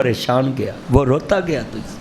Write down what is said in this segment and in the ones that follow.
परेशान गया, वो रोता गया तुझसे।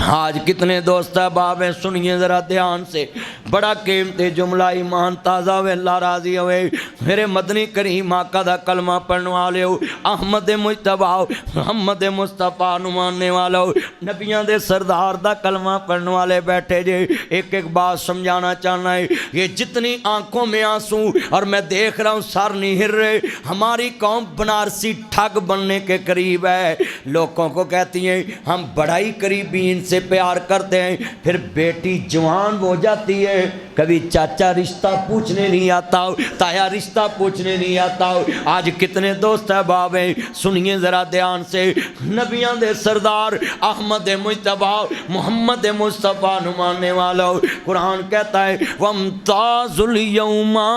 आज कितने दोस्त अहबाब हैं, सुनिए ज़रा ध्यान से, बड़ा कीमती जुमला ईमान ताज़ा वे अल्लाह राज़ी होवे। मेरे मदनी करीम आका दा कलमा पढ़ने वाले हो, अहमद मुजतबा मोहम्मद मुस्तफ़ा नूं मानने वाले हो, नबियां दे सरदार दा कलमा पढ़ने वाले बैठे जे। एक एक बात समझाना चाहना है, ये जितनी आंखों में आंसू और मैं देख रहा हूँ सर नहीं हिल रहे, हमारी कौम बनारसी ठग बनने के करीब है। लोगों को कहती हैं हम बड़ा ही करीबी इनसे प्यार करते हैं, फिर बेटी जवान हो जाती है, कभी चाचा रिश्ता पूछने नहीं आता हो, ताया रिश्ता पूछने नहीं आता हो। आज कितने दोस्त अहबाब हैं, सुनिए ज़रा ध्यान से, नबियां दे सरदार अहमद मुजतबा मोहम्मद मुस्तफ़ा नु मानने वाला हो। कुरान कहता है वमताजुल यौमा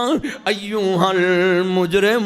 अय्युहल मुजरिमून,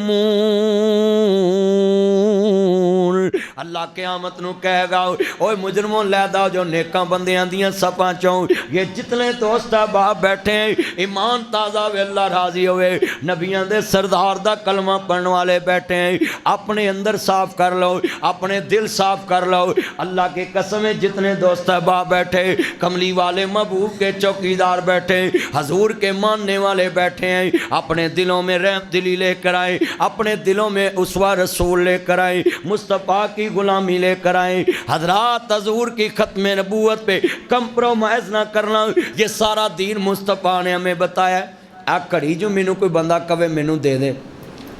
अल्लाह क़यामत नू कहेगा ओए मुजरमों लैदा जो नेकां बंदियां दियां सपां चों। ये जितने दोस्त अहबाब बैठे हैं, ईमान ताज़ा वे अल्लाह राज़ी होवे, नबियां दे सरदार दा कलमा पढ़ने वाले बैठे हैं। अपने अंदर साफ कर लो, अपने दिल साफ कर लो। अल्लाह की कसम है, जितने दोस्त अहबाब बैठे, कमली वाले महबूब के चौकीदार बैठे, हजूर के मानने वाले बैठे हैं, अपने दिलों में रहम दिली लेकर आए, अपने दिलों में उसवा रसूल लेकर आए, मुस्तफ़ा की गुलामी लेकर आए। हजरात हजूर की खत्म नबूवत पे कंप्रोमाइज़ ना करना, ये सारा दीन मुस्तफ़ा ने हमें बताया। आ घड़ी जो मैनू कोई बंदा कवे मैनू दे दे,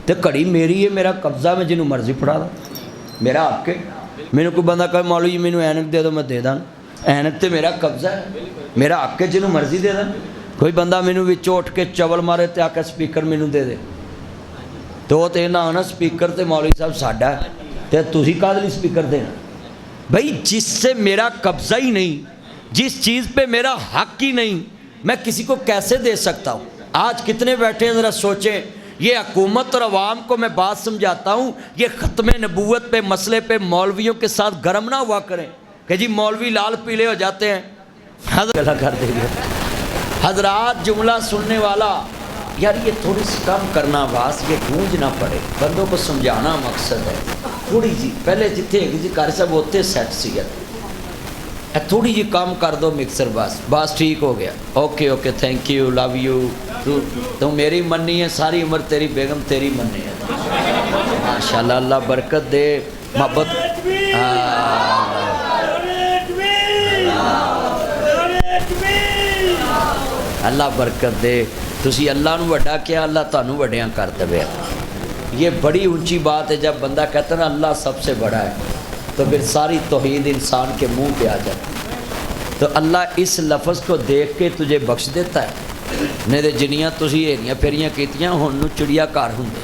तो घड़ी मेरी है, मेरा कब्जा, मैं जिन्हों मर्जी फड़ा दा, मेरा हक है। मैनू कोई बंदा कहे मौलवी जी मैनू ऐनक दे दो, मैं दे दा, ऐनक तो मेरा कब्जा है, मेरा हक है, जिन्हों मर्जी दे दा। कोई बंदा मैनू विचों उठ के चवल मारे तो आके स्पीकर मैनू दे दे, तो ना आना स्पीकर तो मौलवी साहब साडा है, तो तुसीं काहदे लई स्पीकर देना। भाई जिससे मेरा कब्जा ही नहीं, जिस चीज़ पे मेरा हक ही नहीं, मैं किसी को कैसे दे सकता हूँ। आज कितने बैठे हैं, ज़रा सोचें। ये हुकूमत और अवाम को मैं बात समझाता हूँ, ये ख़त्म नबूवत पे मसले पे मौलवियों के साथ गर्म ना हुआ करें कि जी मौलवी लाल पीले हो जाते हैं, गला कर देंगे। हजरात जुमला सुनने वाला यार ये थोड़ी सी कम करना, आवाज़ ये गूंज ना पड़े, बंदों को समझाना मकसद है। थोड़ी जी पहले जिथे जी कारी साहब उत्थे सैट सी, थोड़ी जी कम कर दो मिक्सर, बस ठीक हो गया। Okay okay thank you love you, तू मेरी मन्नी है, सारी उम्र तेरी बेगम तेरी मन्नी है। माशाल्लाह अल्लाह बरकत दे, मोहब्बत अल्लाह बरकत दे। तुसी अल्लाह नू वड्डा किया, अल्लाह तुहानू वड्डियां कर देवे। ये बड़ी ऊंची बात है। जब बंदा कहता है ना अल्लाह सबसे बड़ा है, तो फिर सारी तौहीद इंसान के मुंह पे आ जाती। तो अल्लाह इस लफ्ज़ को देख के तुझे बख्श देता है, नहीं तो जिन्नियां तुसी हेरियां फेरियां कीतियां हुण नूं चिड़िया घर हुंदे।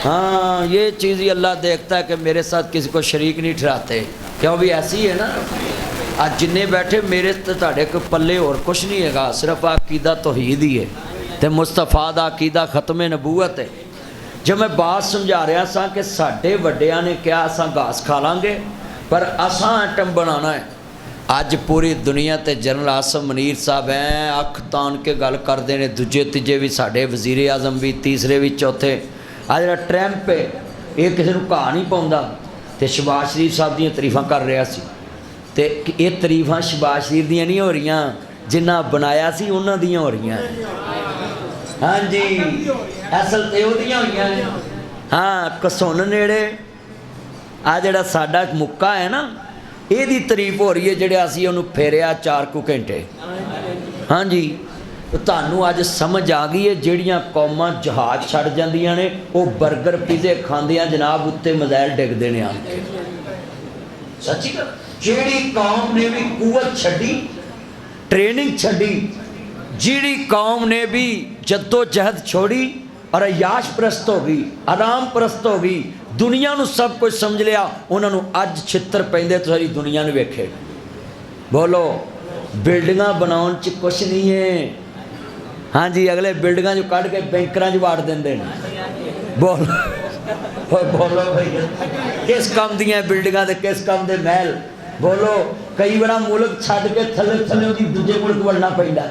हाँ ये चीज़ ही अल्लाह देखता है कि मेरे साथ किसी को शरीक नहीं ठहराते, क्यों भी ऐसी है ना। आज जिन्ने बैठे मेरे तो तुहाडे कोई पल्ले और कुछ नहीं हैगा, सिर्फ अकीदा तौहीद ही है, तो मुस्तफ़ा दा अकीदा ख़त्म नबूवत है। जब मैं बात समझा रहा सा कि साढ़े वड्डियां ने क्या असा घास खा लांगे, पर असा आइटम बनाना है। अज पूरी दुनिया ते जनरल आसम मनीर साहब हैं, अख तान के गल करते हैं, दूजे तीजे भी साढ़े वज़ीर आज़म भी, तीसरे भी चौथे। आ जिहड़ा ट्रैंप है ये किसी को घा नहीं पाउंदा, तो शहबाज शरीफ साहब दी तारीफां कर रहा सी, ते ये तारीफां शहबाज शरीफ दियां नहीं हो रही, जिन्ना बनाया सी उन्हां दियां हो रही। हाँ जी असल तो वह हुई। हाँ कसुन नेड़े आ जड़ा साडा मुक्का है ना, यदी तारीफ हो रही है, जेड़े असीं उहनूं फेरिया 4 घंटे। हाँ जी तो तुहानूं अज समझ आ गई है, जिहड़ियां कौमां जहाज छड्ड जांदियां ने वो बर्गर पिज़े खांदियां जनाब उत्ते मिज़ाइल डिगदे ने आके। सच्ची गल, जिहड़ी कौम ने भी कुवत छड्डी, ट्रेनिंग छड्डी, जिहड़ी कौम ने भी जद्दोजहद छोड़ी और अयाश परस्त हो गई, आराम परस्त हो गई, दुनिया नू सब कुछ समझ लिया, उन्होंने अज छित्र पैंदे तो सारी दुनिया ने वेखे। बोलो बिल्डिंगां बनाउण च कुछ नहीं है। हाँ जी अगले बिल्डिंगां जो कढ़ के बैंकरां च वाड़ देंदे ने। बोलो बोलो भाई किस काम दियां बिल्डिंगां ते किस काम दे महल। बोलो कई बार मुल्क छड्ड के थल्ले थल्ले दूजे मुल्क वड़ना पैंदा,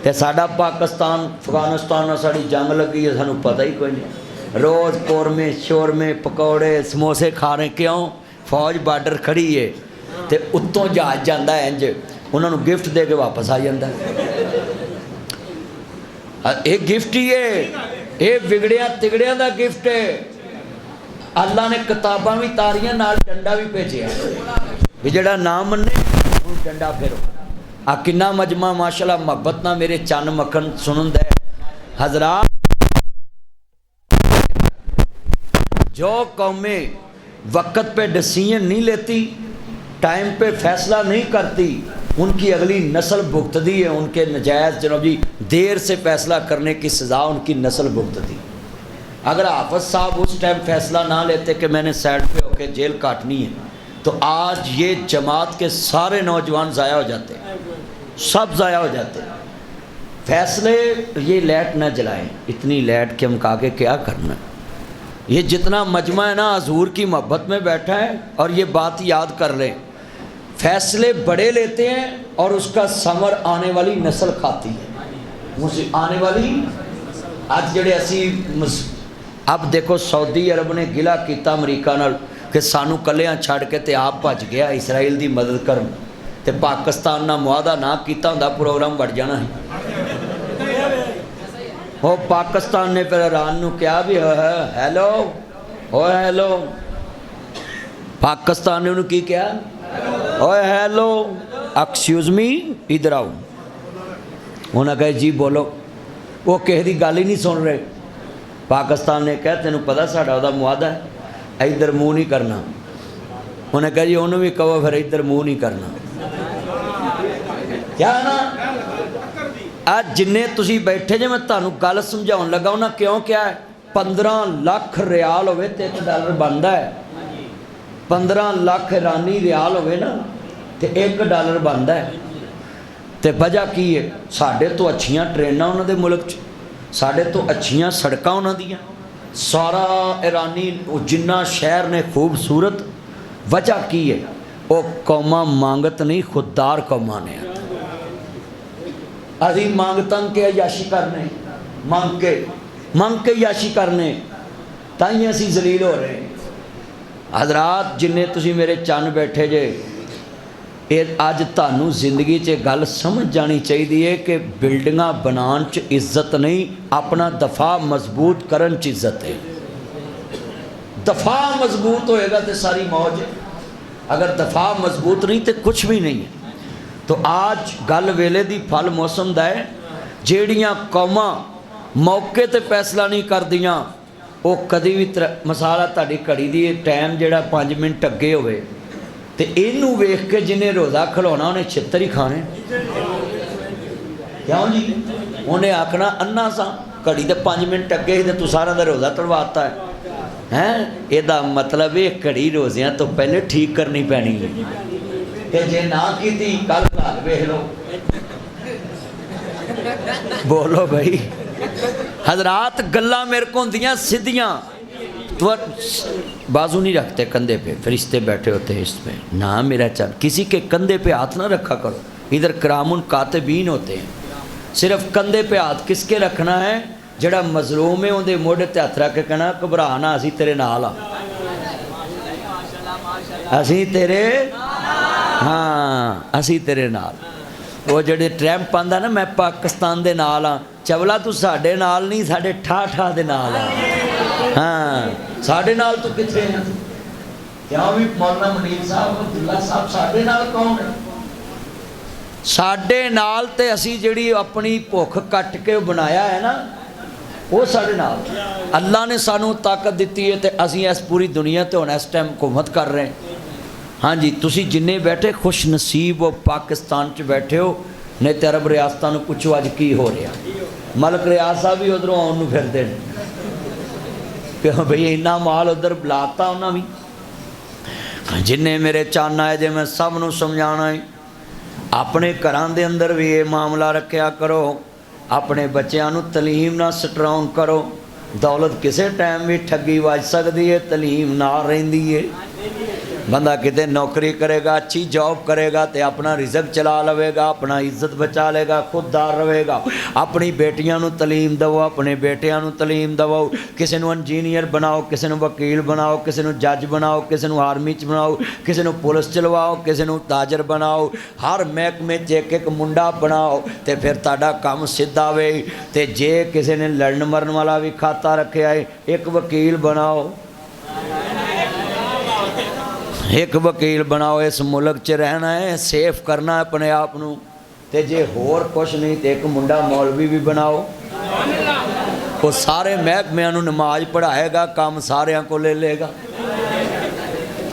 ते साडा पाकिस्तान अफगानिस्तान नाल साडी जंग लगी है, सानू पता ही कोई नहीं। रोज़ कौरमे शोरमे पकौड़े समोसे खा रहे, क्यों? फौज बार्डर खड़ी है तो उत्तों जहाज जाता है इंज उन्होंने गिफ्ट दे के वापस आ जाता है। ये गिफ्ट ही है, ये बिगड़िया तिगड़िया का गिफ्ट है। अल्लाह ने किताबां भी तारियां नाल डंडा भी भेजिया भी जड़ा ना मन्ने उन्हें डंडा फेरो। आ किन्ना मजमा माशाल्लाह मोहब्बत ना मेरे चन मक्खन सुनन दे। हजरात जो कौमें वक़्त पे डिसीजन नहीं लेती, टाइम पे फैसला नहीं करती, उनकी अगली नस्ल भुगतती है उनके नजायज़ जनाब जी देर से फैसला करने की सज़ा उनकी नस्ल भुगतती। अगर हाफिज़ साहब उस टाइम फैसला ना लेते कि मैंने साइड पे होकर जेल काटनी है तो आज ये जमात के सारे नौजवान ज़ाया हो जाते, सब ज़ाया हो जाते। फैसले ये लाइट ना जलाएं, इतनी लाइट के हम कहा के क्या करना। ये जितना मजमा है ना हजूर की मोहब्बत में बैठा है और ये बात याद कर लें, फैसले बड़े लेते हैं और उसका समर आने वाली नस्ल खाती है। मुझे आने वाली आज जड़े असी अब देखो सऊदी अरब ने गिला किया अमरीका नाल कि सानू कलियां छड़ के ते आप भज गया इसराइल की मदद करन ते पाकिस्तान नाल मुआदा ना किया हुंदा प्रोग्राम बढ़ जाना है। वो पाकिस्तान ने फिर ईरान नू कहा भी हैलो ओ हैलो, पाकिस्तान ने उन्होंने की कहा ओए हेलो एक्सक्यूज मी इधर आओ। उन्हें कहा जी बोलो, वो किसी की गल ही नहीं सुन रहे। पाकिस्तान ने कहा तेनू पता साडा उहदा मुआदा है, इधर मुँह नहीं करना। उन्हें कहा जी उन्होंने भी कहो फिर इधर मुँह नहीं करना। क्या ना आज जिन्ने तुसी बैठे जे मैं तुहानू गल समझाउण लगा उन्हें क्यों क्या है 15 लाख रियाल होवे ते $1 बनता है। 15 लाख ईरानी रियाल होवे ना तो $1 बनता है। तो वजह की है साढ़े तो अच्छियां ट्रेनां उन्हां दे मुल्क च, साढ़े तो अच्छियां सड़कां उन्हां दियां, सारा ईरानी जिन्ना शहर ने खूबसूरत। वजह की है वो कौमां मांगत नहीं खुददार कौमां ने। अभी मांग तंग के अयाशी करने, मंग के याशी करने, ताई असी जलील हो रहे हैं। हजरात जिन्ने तुसी मेरे चन बैठे जे ये अज तुहानू जिंदगी च गल समझ जानी चाहिए कि बिल्डिंगां बनाने च इज्जत नहीं, अपना दफा मजबूत करन च इज्जत है। दफा मजबूत होएगा तो सारी मौज है, अगर दफा मजबूत नहीं तो कुछ भी नहीं है। तो आज गल वेले दी फल मौसम दा है। जेड़ियां कौमां मौके ते फैसला नहीं करदियां वो कभी भी मसाला तुहाडी घड़ी दी टाइम जिहड़ा 5 मिनट अगे होवे ते इनू वेख के जिन्हें रोज़ा खिलाउणा उन्हें छित्तर ही खाने। क्यों जी उन्हें आखना अन्ना सा घड़ी तो 5 मिनट अगे ही तो तू सारा दा रोज़ा तड़वाता है। ਇਹਦਾ मतलब ये घड़ी रोज़ियां तो पहले ठीक करनी पैनी है कि जे ना की कल हाल वेख लो। बोलो भाई हजरात गल्ला मेरे को होंदियां सीधियां तो बाजू नहीं रखते कंधे पे, फरिश्ते बैठे होते हैं इस पे ना मेरा चल किसी के कंधे पे हाथ ना रखा करो। इधर करामुन कातिबीन होते हैं, सिर्फ कंधे पे हाथ किसके रखना है जड़ा मजलूम है उनके मोढ़े ते हथ रख के कहना घबरा ना असी तेरे नाल आ, असी तेरे हाँ असी तेरे नाल। वो जड़े ट्रैंप आंदा ना मैं पाकिस्तान दे नाल हाँ, चवला तू साडे नाल नहीं साडे ठा ठा दे नाल आ। हाँ साडे नाल तू किथे है? क्यों भी मौलाना मुनीर साहब अब्दुल्ला साहब साडे नाल कौन है? साडे नाल ते असी जिहड़ी अपनी भुख कट के बनाया है ना वो साडे नाल। अल्लाह ने सानू ताकत दी है तो असी इस पूरी दुनिया ते हुण इस टाइम हुकूमत कर रहे हैं। हाँ जी तुसी जिन्ने बैठे खुश नसीब हो पाकिस्तान च बैठे हो, नहीं तो अरब रियासतां नूं पुछो अज की हो रहा। मलक रियाज साहब भी उधरों आउण नूं फिरदे ने क्यों भई इन्ना माल उधर बुलाता उन्हां भी। जिन्ने मेरे चन आए जे मैं सब नूं समझाना है अपने घरां दे अंदर भी ये मामला रखिया करो, अपने बच्चों नूं तलीम ना स्ट्रॉन्ग करो। दौलत किसी टाइम भी ठगी वज सकती है, तलीम ना रहिंदी है। बंदा किते नौकरी करेगा, अच्छी जॉब करेगा तो अपना रिजक चला लवेगा, अपना इज्जत बचा लेगा, खुददार रहेगा। अपनी बेटियां नूं तलीम दवो, अपने बेटियां नूं तलीम दवो। किसी नूं इंजीनियर बनाओ, किसी नूं वकील बनाओ, किसी नूं जज बनाओ, किसी नूं आर्मी च बनाओ, किसी नूं पुलिस चलवाओ, किसी नूं ताजर बनाओ। हर महकमे च एक एक मुंडा बनाओ तो फिर तुहाडा काम सीधा वे। तो जे किसी ने लड़न मरन वाला भी खाता रखा है, एक वकील बनाओ, एक वकील बनाओ। इस मुल्क च रहना है, सेफ करना अपने आप नूं। ते जे होर कुछ नहीं तो एक मुंडा मौलवी भी बनाओ, वो सारे महकमिਆਂ नूं नमाज पढ़ाएगा, काम सारिਆਂ को ले लेगा।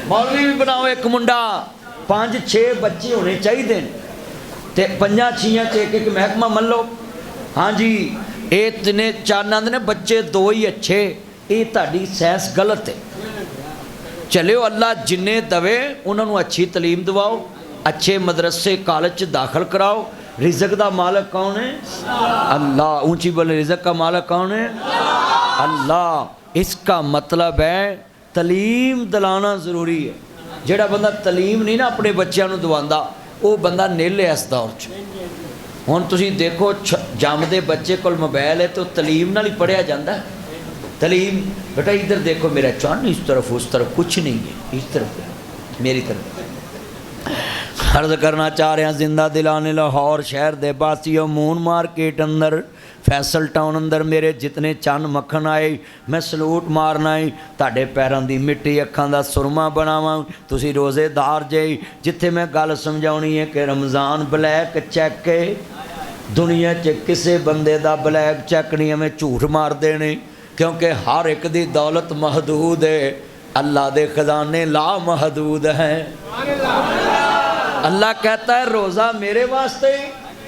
मौलवी भी बनाओ एक मुंडा, 5-6 बच्चे होने चाहिए ते 5-6 च एक एक महकमा मन लो। हाँ जी, ये तिने चार ने बच्चे 2 ही अच्छे, ये तुहाडी सैंस गलत है। चलो अल्लाह जिन्ने दवे उन्होंने अच्छी तलीम दवाओ, अच्छे मदरसे कॉलेज च दाखिल कराओ। रिजक का मालक कौन है? अल्लाह। ऊंची बोले, रिजक का मालक कौन है? अल्लाह। इसका मतलब है तलीम दिलाना ज़रूरी है। जोड़ा बंदा तलीम नहीं ना अपने बच्चों को दवांदा, वो बंदा निल है इस दौर च। हुण तुसीं देखो जमदे बच्चे कोल मोबाइल है तो तलीम नाल ही पढ़िया जाता है। तलीम बेटा इधर देखो, मेरा चौन इस तरफ उस तरफ कुछ नहीं है, इस तरफ मेरी तरफ। अर्ज करना चाह रहा, जिंदा दिलाने लाहौर शहर दे बासियों, मून मार्केट अंदर, फैसल टाउन अंदर मेरे जितने चन मक्खन आए, मैं सलूट मारना है। तुहाडे पैरों की मिट्टी अखां दा सुरमा बनावां। तुसीं रोज़ेदार जे, जिथे मैं गल समझाउणी है कि रमज़ान ब्लैक चैक है। दुनिया च किसी बंदे दा ब्लैक चैक नहीं, हमें झूठ मार देने, क्योंकि हर एक दी दौलत महदूद है, अल्लाह दे खजाने ला महदूद हैं। अल्लाह कहता है रोज़ा मेरे वास्ते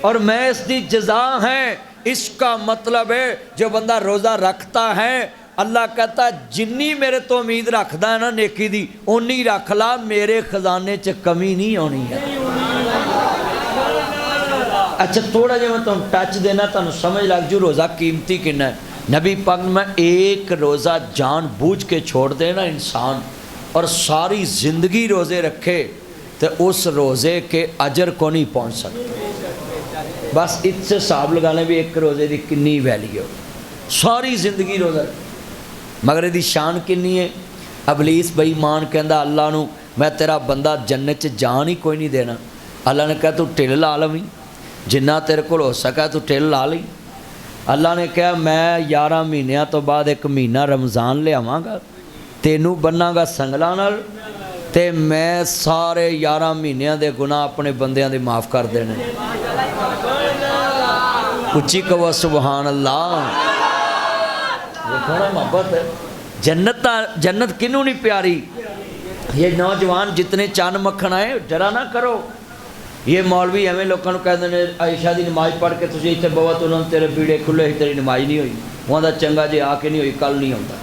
और मैं इसकी जजा है। इसका मतलब है जो बंदा रोज़ा रखता है, अल्लाह कहता है जिन्नी मेरे तो उम्मीद रखता है ना नेकी दी, उन्नी रख ला, मेरे खजाने च कमी नहीं आनी है। अच्छा थोड़ा जिहा मैं तुहानूं टच देना, तुहानूं समझ लग जू रोज़ा कीमती कितना है। नबी पाक में एक रोज़ा जान बूझ के छोड़ देना इंसान और सारी ज़िंदगी रोज़े रखे तो उस रोज़े के अजर को नहीं पहुँच सकते। बस इससे हिसाब लगा लें भी एक रोज़े की कितनी वैल्यू है। सारी ज़िंदगी रोज़ा, मगर इसकी शान कितनी है। अबलीस बेईमान कहता अल्लाह नूं, मैं तेरा बंदा जन्नत च जान ही कोई नहीं देना। अल्लाह ने कहा तू ढिल ला लवीं, जिन्ना तेरे को हो सका तू ढिल ला ली। अल्लाह ने कहा मैं 11 महीनों तो बाद एक महीना रमज़ान लियावांगा, तेनू बन्नागा संगलां नाल, ते मैं सारे 11 महीनों के गुनाह अपने बंदियां दे माफ़ कर देने। उच्ची कहो सुबहान अल्लाह। देखो ना मोहब्बत है। जन्नत किनू नहीं प्यारी। ये नौजवान जितने चन मक्खन आए डरा ना करो। ये मौलवी एवं लोगों को कहते हैं आयशा की नमाज पढ़ के तुझे इतने बहुत उन्होंने तेरे पीड़े खुले ही तेरी नमाज नहीं हुई, वहाँ चंगा जे आके नहीं हुई कल नहीं आता।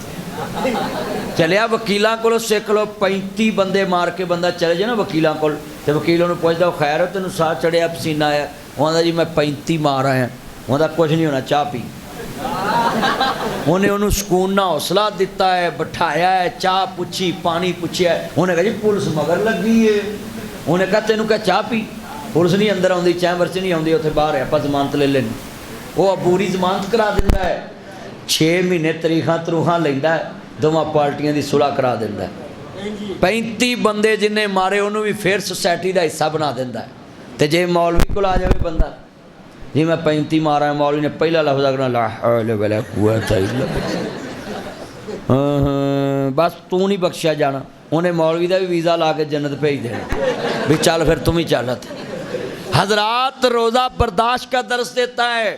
चलिया वकीलों को सिख लो, 35 बंदे मार के बंदा चले जाए ना वकीलों को, तो वकील उन्होंने पूछता खैर हो तेन साह चढ़िया पसीना आया, वहाँ जी मैं 35 मार आया, वहाँ कुछ नहीं होना चाह पी। उन्हें उन्होंने सुकून ना हौसला दिता है, बिठाया है, चाह पूछी, पानी पूछया, उन्हें कहा जी पुलिस मगर लगी है। उन्हें कहा तेनों क्या चाह पी, पुलिस नहीं अंदर आती, चैम्बर च नहीं आती, उत्थे बाहर है, आप जमानत ले लें। वो अबूरी जमानत करा दिंदा है, 6 महीने तरीखा तरूखा लेंदा है, दोवां पार्टियां दी सुलह करा दिंदा है। 35 बंदे जिन्हें मारे उन्होंने भी फिर सोसाइटी का हिस्सा बना दिंदा है। तो जे मौलवी को आ जाए बंदा जी मैं 35 मारा, मौलवी ने पहला लफ्ज़ करना ला हौला वला कुव्वता इल्ला बिल्लाह, बस तू नहीं बख्शिया जाना। उन्हें मौलवी का भी वीज़ा ला के जन्नत भेज देना भी चल फिर तुम ही चल। हजरात रोज़ा बर्दाश्त का दर्स देता है।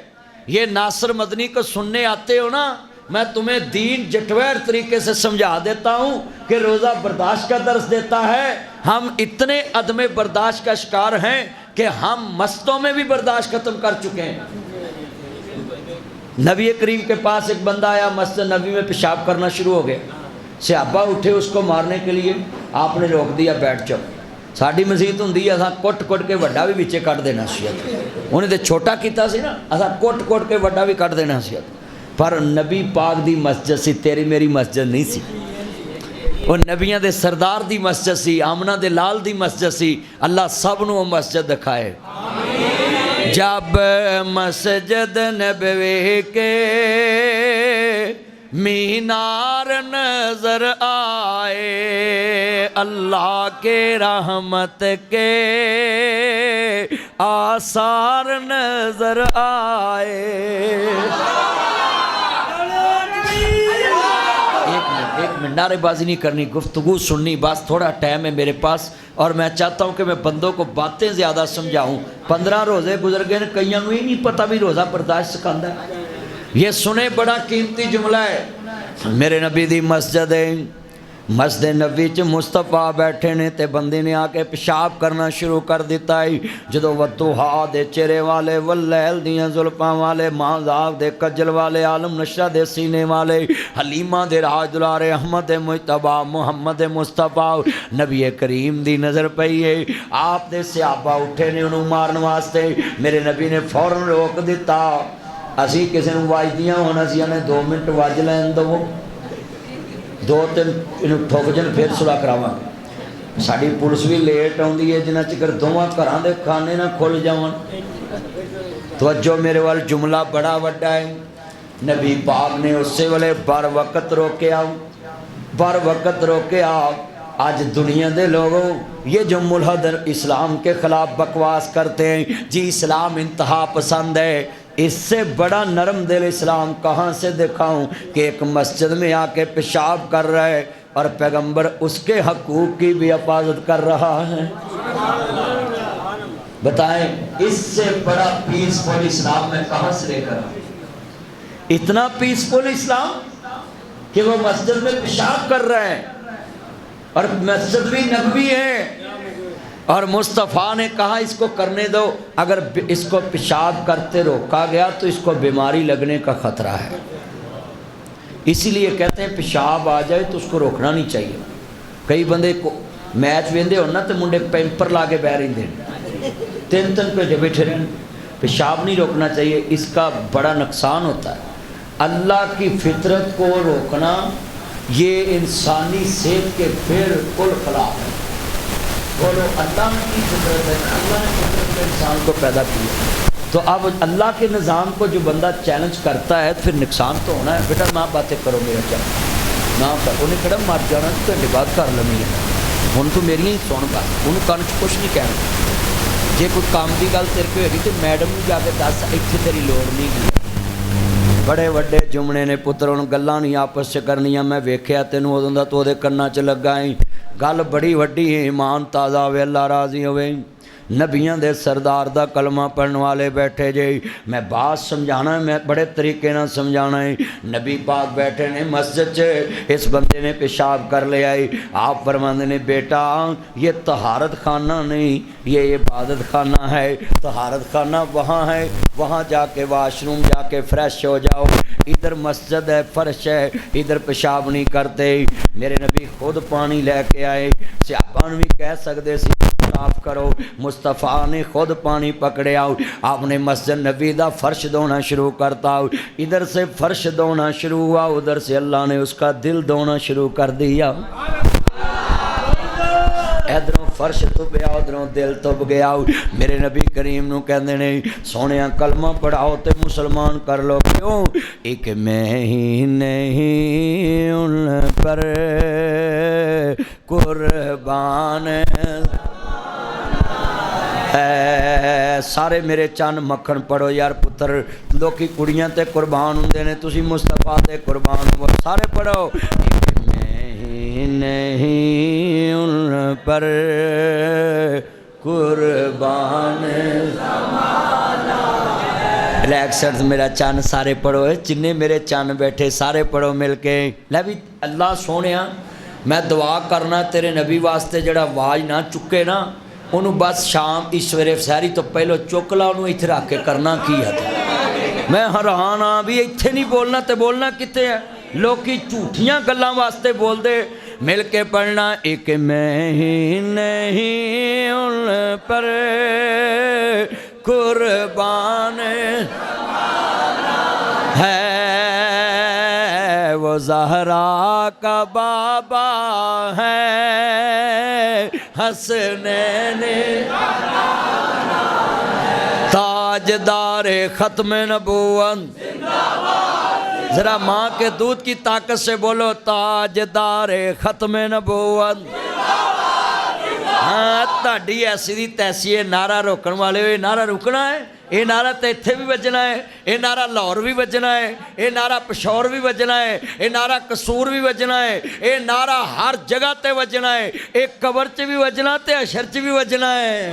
ये नासिर मदनी को सुनने आते हो ना, मैं तुम्हें दीन जटवैर तरीके से समझा देता हूँ कि रोज़ा बर्दाश्त का दर्स देता है। हम इतने अदम बर्दाश्त का शिकार हैं कि हम मस्तों में भी बर्दाश्त ख़त्म कर चुके हैं। नबी करीम के पास एक बंदा आया, मस्जिद नबी में पेशाब करना शुरू हो गया। सहाबा उठे उसको मारने के लिए, आपने रोक दिया, बैठ जाओ। साड़ी मसीत होंगी, असा कुट कुट के वड्डा भी विचे कट देना सी, उन्हें तो छोटा किया सी ना, असा कुट कुट के वड्डा भी कट देना सी। पर नबी पाक दी मस्जिद सी, तेरी मेरी मस्जिद नहीं सी। وہ نبیاں دے سردار دی مسجد سی، آمنہ دے لال دی مسجد سی، اللہ سب نو وہ مسجد دکھائے۔ جب مسجد نبوی کے مینار نظر آئے، اللہ کے رحمت کے آثار نظر آئے۔ ایک منٹ نعرے بازی نہیں کرنی، گفتگو سننی، بس تھوڑا ٹائم ہے میرے پاس، اور میں چاہتا ہوں کہ میں بندوں کو باتیں زیادہ سمجھاؤں۔ 15 روزے گزر گئے، کئیوں کو ہی نہیں پتہ بھی روزہ برداشت سکھاندہ ہے۔ یہ سنیں، بڑا قیمتی جملہ ہے۔ میرے نبی دی مسجد ہے، مسجد نبی چ مصطفیٰ بیٹھے نے تے بندے نے آ کے پیشاب کرنا شروع کر دیتا ہے۔ جدو وَالضُّحَا دے چہرے والے، واللیل دیاں زلفاں والے، ماذاق دے کجل والے، عالم نشہ دے سینے والے، حلیمہ دے راج دلارے، احمد مجتبیٰ، محمد مصطفیٰ، نبی کریم دی نظر پئی ہے۔ آپ دے صحابہ اٹھے نے انہوں مارن واسطے، میرے نبی نے فوراً روک دیتا۔ اسی کسی نے واجدیاں ہونا سی نے 2 منٹ واج لین دو، 2-3 ٹھوک جن پھر صلح کراواں۔ ساڈی پولیس بھی لیٹ آندی ہے جنہ چکر دوواں گھراں دے کھانے نہ کھل جاون۔ توجہ میرے وال، جملہ بڑا وڈا ہے۔ نبی پاک نے اسی والے بر وقت روکیا، بر وقت روکیا۔ آج دنیا دے لوگوں یہ جو ملحد اسلام کے خلاف بکواس کرتے ہیں، جی اسلام انتہا پسند ہے، اس سے بڑا نرم دل اسلام کہاں سے دکھاؤں کہ ایک مسجد میں آ کے پیشاب کر رہا ہے اور پیغمبر اس کے حقوق کی بھی حفاظت کر رہا ہے۔ بتائیں اس سے بڑا پیسفل اسلام میں کہاں سے لے کر؟ اتنا پیسفل اسلام کہ وہ مسجد میں پیشاب کر رہے ہیں، اور مسجد بھی نبوی ہے، اور مصطفیٰ نے کہا اس کو کرنے دو۔ اگر اس کو پیشاب کرتے روکا گیا تو اس کو بیماری لگنے کا خطرہ ہے۔ اسی لیے کہتے ہیں پیشاب آ جائے تو اس کو روکنا نہیں چاہیے۔ کئی بندے کو میچ ویندے ہونا تو منڈے پیمپر لا کے بہ رہے ہیں، 3 پہ بیٹھے رہے۔ پیشاب نہیں روکنا چاہیے، اس کا بڑا نقصان ہوتا ہے۔ اللہ کی فطرت کو روکنا یہ انسانی صحت کے بالکل خلاف ہے۔ بولو اللہ کی فطرت ہے، اللہ نے فطرت میں انسان کو پیدا کیا، تو اب اللہ کے نظام کو جو بندہ چیلنج کرتا ہے پھر نقصان تو ہونا ہے۔ بیٹا ماں باتیں کرو میرا چاہتا نہ انہیں کڑا مر جانا تو بات کر لینی ہے، ہوں تو میری ہی سن بات، انہوں کان چ کچھ نہیں کہنا۔ جے کوئی کام کی گل تیرے کو ہوگی تو میڈم نے جا کے دس اتنے تیری لوڑ نہیں گئی۔ بڑے وڈے جمنے نے پتر ان گلاں نہیں آپس چ کرنیاں، میں ویکھیا تینوں ادوں دا تو دے کناں چ لگا ہے، گل بڑی وڈی ہے، ایمان تازہ ہوئے، اللہ راضی ہوئے۔ نبیاں دے سردار دا کلمہ پڑھن والے بیٹھے جے، میں بات سمجھانا ہے، میں بڑے طریقے نہ سمجھانا ہے۔ نبی پاک بیٹھے نے مسجد چ، اس بندے نے پیشاب کر لیا ہے، آپ فرماندے نے بیٹا یہ طہارت خانہ نہیں، یہ عبادت خانہ ہے۔ طہارت خانہ وہاں ہے، وہاں جا کے واش روم جا کے فریش ہو جاؤ، ادھر مسجد ہے، فرش ہے، ادھر پیشاب نہیں کرتے۔ میرے نبی خود پانی لے کے آئے، صحابہ بھی کہہ سکتے سی صاف کرو، مصطفیٰ نے خود پانی پکڑے آؤ، آپ نے مسجد نبی دا فرش دھونا شروع کرتا ہو، ادھر سے فرش دھونا شروع ہوا، ادھر سے اللہ نے اس کا دل دھونا شروع کر دیا۔ ادھروں فرش تب گیا، ادھروں دل تب گیا۔ میرے نبی کریم نو کہندے نے سونیا کلمہ پڑھاؤ تے مسلمان کر لو، کیوں؟ ایک میں ہی نہیں ان پر قربان سارے میرے چند مکھن پڑھو یار پتر، لوکی کڑیاں تے قربان ہوندے نے، تسی مصطفیٰ تے قربان ہو، سارے پڑھو۔ میں ہی نہیں ان پر قربان ریکسٹس میرا چند سارے پڑھو، جنہیں میرے چند بیٹھے سارے پڑھو مل کے۔ لے بھی اللہ سونیا میں دعا کرنا تیرے نبی واسطے جڑا آواز نہ چکے نا انہوں بس شام سویرے سحری تو پہلو چک لا، انہوں اتنے رکھ کے کرنا کی ہے۔ میں حیران ہاں بھی اتنے نہیں بولنا تے بولنا کتے ہے، لوکی جھوٹیاں گلاں واسطے بول دے۔ مل کے پڑھنا ایک میں ہی نہیں ان پر قربان ہے وہ زہرا کا بابا ہے حسنین تاجدار ختم نبوت ذرا ماں کے دودھ کی طاقت سے بولو تاجدار ختم نبوت ہاں تہاڈی ایسی دی تیسی ہے نعرہ روکن والے ہوئے نعرہ رکنا ہے یہ نعرہ تے اتھے بھی بجنا ہے یہ نعرہ لاہور بھی بجنا ہے یہ نعرہ پشور بھی بجنا ہے یہ نعرہ قصور بھی بجنا ہے یہ نعرہ ہر جگہ تے بجنا ہے ایک قبر چ بھی بجنا تے حشر چ بھی بجنا ہے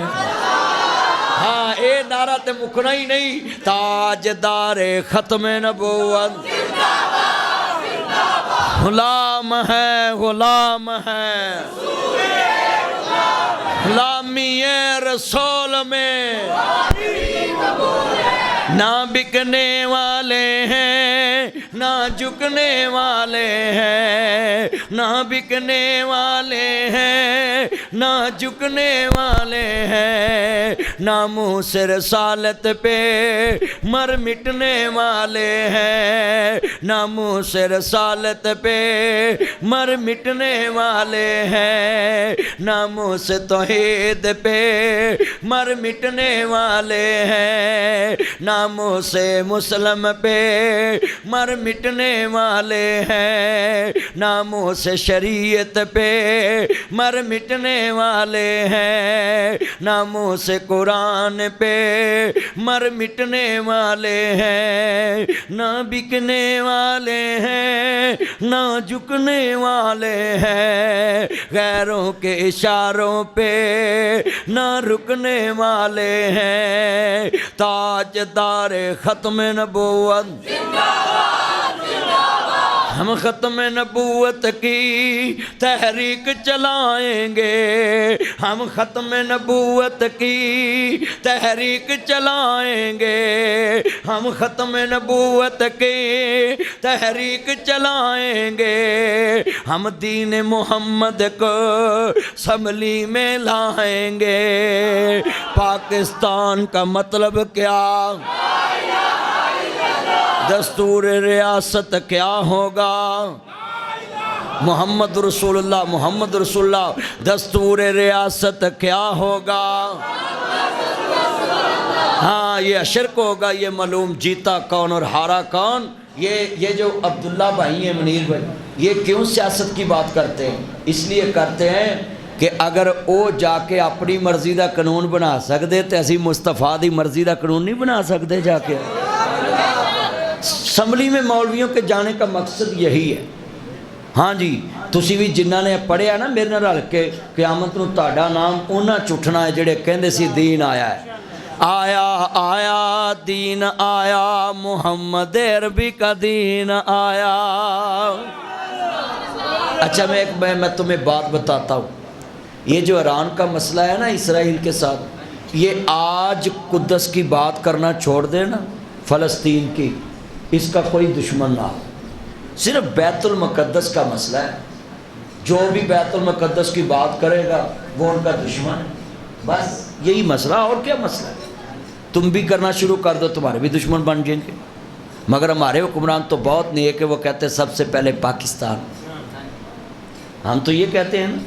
ہاں اے نعرہ تے مکنا ہی نہیں تاجدار ختم نبوت غلام ہے غلام ہے غلامی رسول میں نہ بکنے والے ہیں نہ جھکنے والے ہیں نہ بکنے والے ہیں نہ جھکنے والے ہیں ناموس رسالت پہ مر مٹنے والے ہیں ناموس رسالت پہ مر مٹنے والے ہیں ناموس توحید پہ مر مٹنے والے ہیں ناموس مسلم پہ مر مٹنے والے ہیں ناموس شریعت پہ مر مٹنے والے ہیں ناموس قرآن پہ مر مٹنے والے ہیں نہ بکنے والے ہیں نہ جھکنے والے ہیں غیروں کے اشاروں پہ نہ رکنے والے ہیں تاجدار ختم نبوت ہم ختم نبوت کی تحریک چلائیں گے ہم ختم نبوت کی تحریک چلائیں گے ہم ختم نبوت کی تحریک چلائیں گے ہم دین محمد کو اسمبلی میں لائیں گے پاکستان کا مطلب کیا دستور ریاست کیا ہوگا محمد رسول اللہ دستور ریاست کیا ہوگا ہاں یہ شرک ہوگا یہ معلوم جیتا کون اور ہارا کون یہ جو عبداللہ بھائی ہیں منیر بھائی یہ کیوں سیاست کی بات کرتے ہیں اس لیے کرتے ہیں کہ اگر وہ جا کے اپنی مرضی دا قانون بنا سکتے تو اسی مصطفیٰ دی مرضی دا قانون نہیں بنا سکتے جا کے اسمبلی میں مولویوں کے جانے کا مقصد یہی ہے ہاں جی تسی بھی جنہ نے پڑھیا نا میرے نال رل کے قیامت نو تہاڈا نام انہاں چٹھنا ہے جڑے کہندے سی دین آیا ہے آیا دین آیا محمد عربی کا دین آیا اچھا میں تمہیں بات بتاتا ہوں یہ جو ایران کا مسئلہ ہے نا اسرائیل کے ساتھ یہ آج قدس کی بات کرنا چھوڑ دے نا فلسطین کی اس کا کوئی دشمن نہ صرف بیت المقدس کا مسئلہ ہے جو بھی بیت المقدس کی بات کرے گا وہ ان کا دشمن ہے بس یہی مسئلہ اور کیا مسئلہ ہے تم بھی کرنا شروع کر دو تمہارے بھی دشمن بن جائیں گے مگر ہمارے حکمران تو بہت نیک ہے وہ کہتے ہیں سب سے پہلے پاکستان ہم تو یہ کہتے ہیں نا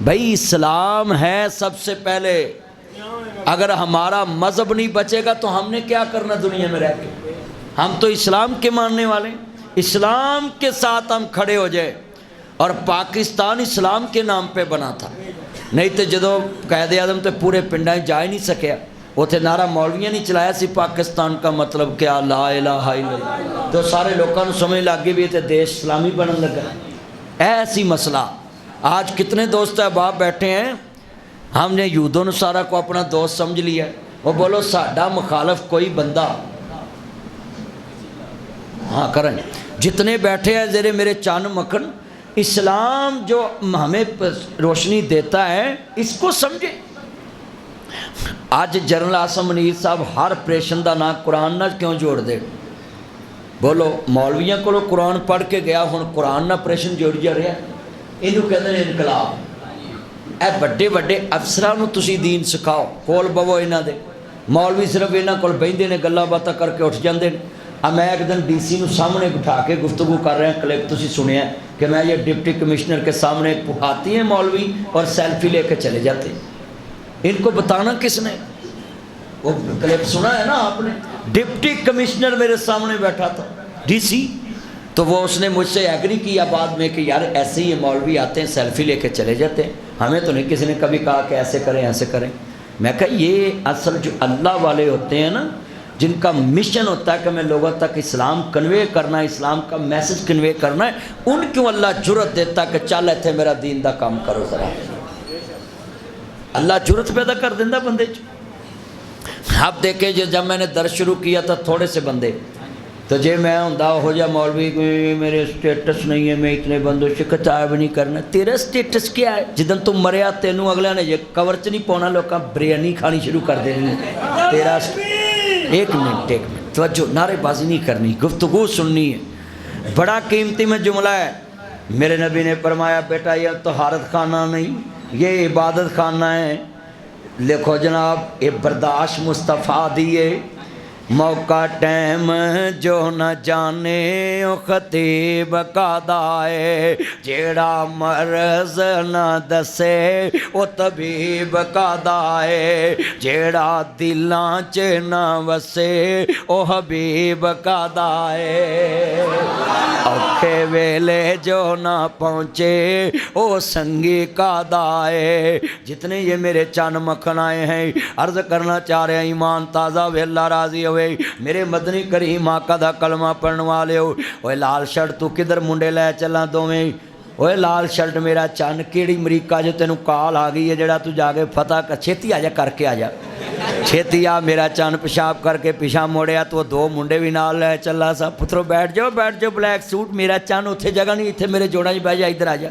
بھائی اسلام ہے سب سے پہلے اگر ہمارا مذہب نہیں بچے گا تو ہم نے کیا کرنا دنیا میں رہ کے ہم تو اسلام کے ماننے والے اسلام کے ساتھ ہم کھڑے ہو جائے اور پاکستان اسلام کے نام پہ بنا تھا نہیں تو جدو قائد اعظم تو پورے پنڈا جا ہی نہیں سکیا اتنے نعرہ مولویاں نہیں چلایا سی پاکستان کا مطلب کیا لا الہ الا اللہ تو سارے لوگوں کو سمجھ لگ گئی بھی یہ دیش اسلامی بننے لگا ایسی مسئلہ آج کتنے دوست احباب بیٹھے ہیں ہم نے یہودوں نصارہ کو اپنا دوست سمجھ لیا وہ بولو ساڈا مخالف کوئی بندہ ہاں کریں جتنے بیٹھے ہیں زیر میرے چان مکھن اسلام جو ہمیں روشنی دیتا ہے اس کو سمجھے آج جنرل آسم منیر صاحب ہر پریشن دا نام قرآن نہ کیوں جوڑ دے بولو مولویاں کو قرآن پڑھ کے گیا ہوں قرآن نہ پریشن جوڑ جا رہا یہ کہتے ہیں انقلاب اے بڑے بڑے افسران تسی دین سکھاؤ کول بوو انہاں دے مولوی صرف انہاں کول بہندے نے گلاں باتاں کر کے اٹھ جاندے اب میں ایک دن ڈی سی نو سامنے بٹھا کے گفتگو کر رہے ہیں، کلپ تسی سنیا ہے کہ میں یہ ڈپٹی کمشنر کے سامنے آتی ہیں مولوی اور سیلفی لے کے چلے جاتے ہیں، ان کو بتانا کس نے؟ وہ کلپ سنا ہے نا آپ نے، ڈپٹی کمشنر میرے سامنے بیٹھا تھا ڈی سی، تو وہ اس نے مجھ سے ایگری کیا بعد میں کہ یار ایسے ہی مولوی آتے ہیں سیلفی لے کے چلے جاتے ہیں، ہمیں تو نہیں کسی نے کبھی کہا کہ ایسے کریں ایسے کریں۔ میں کہا یہ اصل جو اللہ والے ہوتے ہیں نا، جن کا مشن ہوتا ہے کہ میں لوگوں تک اسلام کنوے کرنا ہے، اسلام کا میسج کنوے کرنا ہے، ان کیوں اللہ جرت دیتا کہ چل ایتھے میرا دین دا کام کرو ذرا، اللہ جرت پیدا کر دینا بندے چ۔ اب دیکھیں جب میں نے درس شروع کیا تھا تھوڑے سے بندے، تو جی میں ہوں ہو جا مولوی میرے سٹیٹس نہیں ہے، میں اتنے بندوں سے کتاب نہیں کرنا۔ تیرا سٹیٹس کیا ہے؟ جدن تم مریا تینوں اگلے نے یہ کور چ نہیں پاؤنا، لوکاں بریانی کھانی شروع کر دینی۔ تیرا ایک منٹ توجہ، نعرے بازی نہیں کرنی، گفتگو سننی ہے۔ بڑا قیمتی میں جملہ ہے، میرے نبی نے فرمایا بیٹا یہ طہارت خانہ نہیں، یہ عبادت خانہ ہے۔ لکھو جناب، یہ برداشت مصطفیٰ دیے، موقع ٹائم جو نہ جانے او خطیب کا دائے، جیڑا مرض نہ دسے او طبیب کا دائے، جیڑا دلاں چ نہ وسے او حبیب کا دائے، اوکھے ویلے جو نہ پہنچے او سنگی کا دائے۔ جتنے یہ میرے چند مکھن آئے ہیں، عرض کرنا چاہ رہے ہیں ایمان تازہ ہوئے، اللہ راضی ہوئے، میرے مدنی کریم آقا دا کلمہ پڑھن والے ہو۔ اوے لال شرٹ تو کدھر منڈے لے چلا دوویں؟ اوے لال شرٹ میرا چن کیڑی امریکہ جو تینوں کال آ گئی ہے جڑا تو جا کے فتح کر، چھیتی آ جا کر کے آ جا، چھیتی آ، میرا چن پیشاب کر کے پیچھا موڑیا تو دو منڈے بھی نال لے چلا سا۔ پترو بیٹھ جاؤ بلیک سوٹ، میرا چن اتھے جگہ نہیں، اتھے میرے جوڑا جی بہ جا، ادھر آ جا،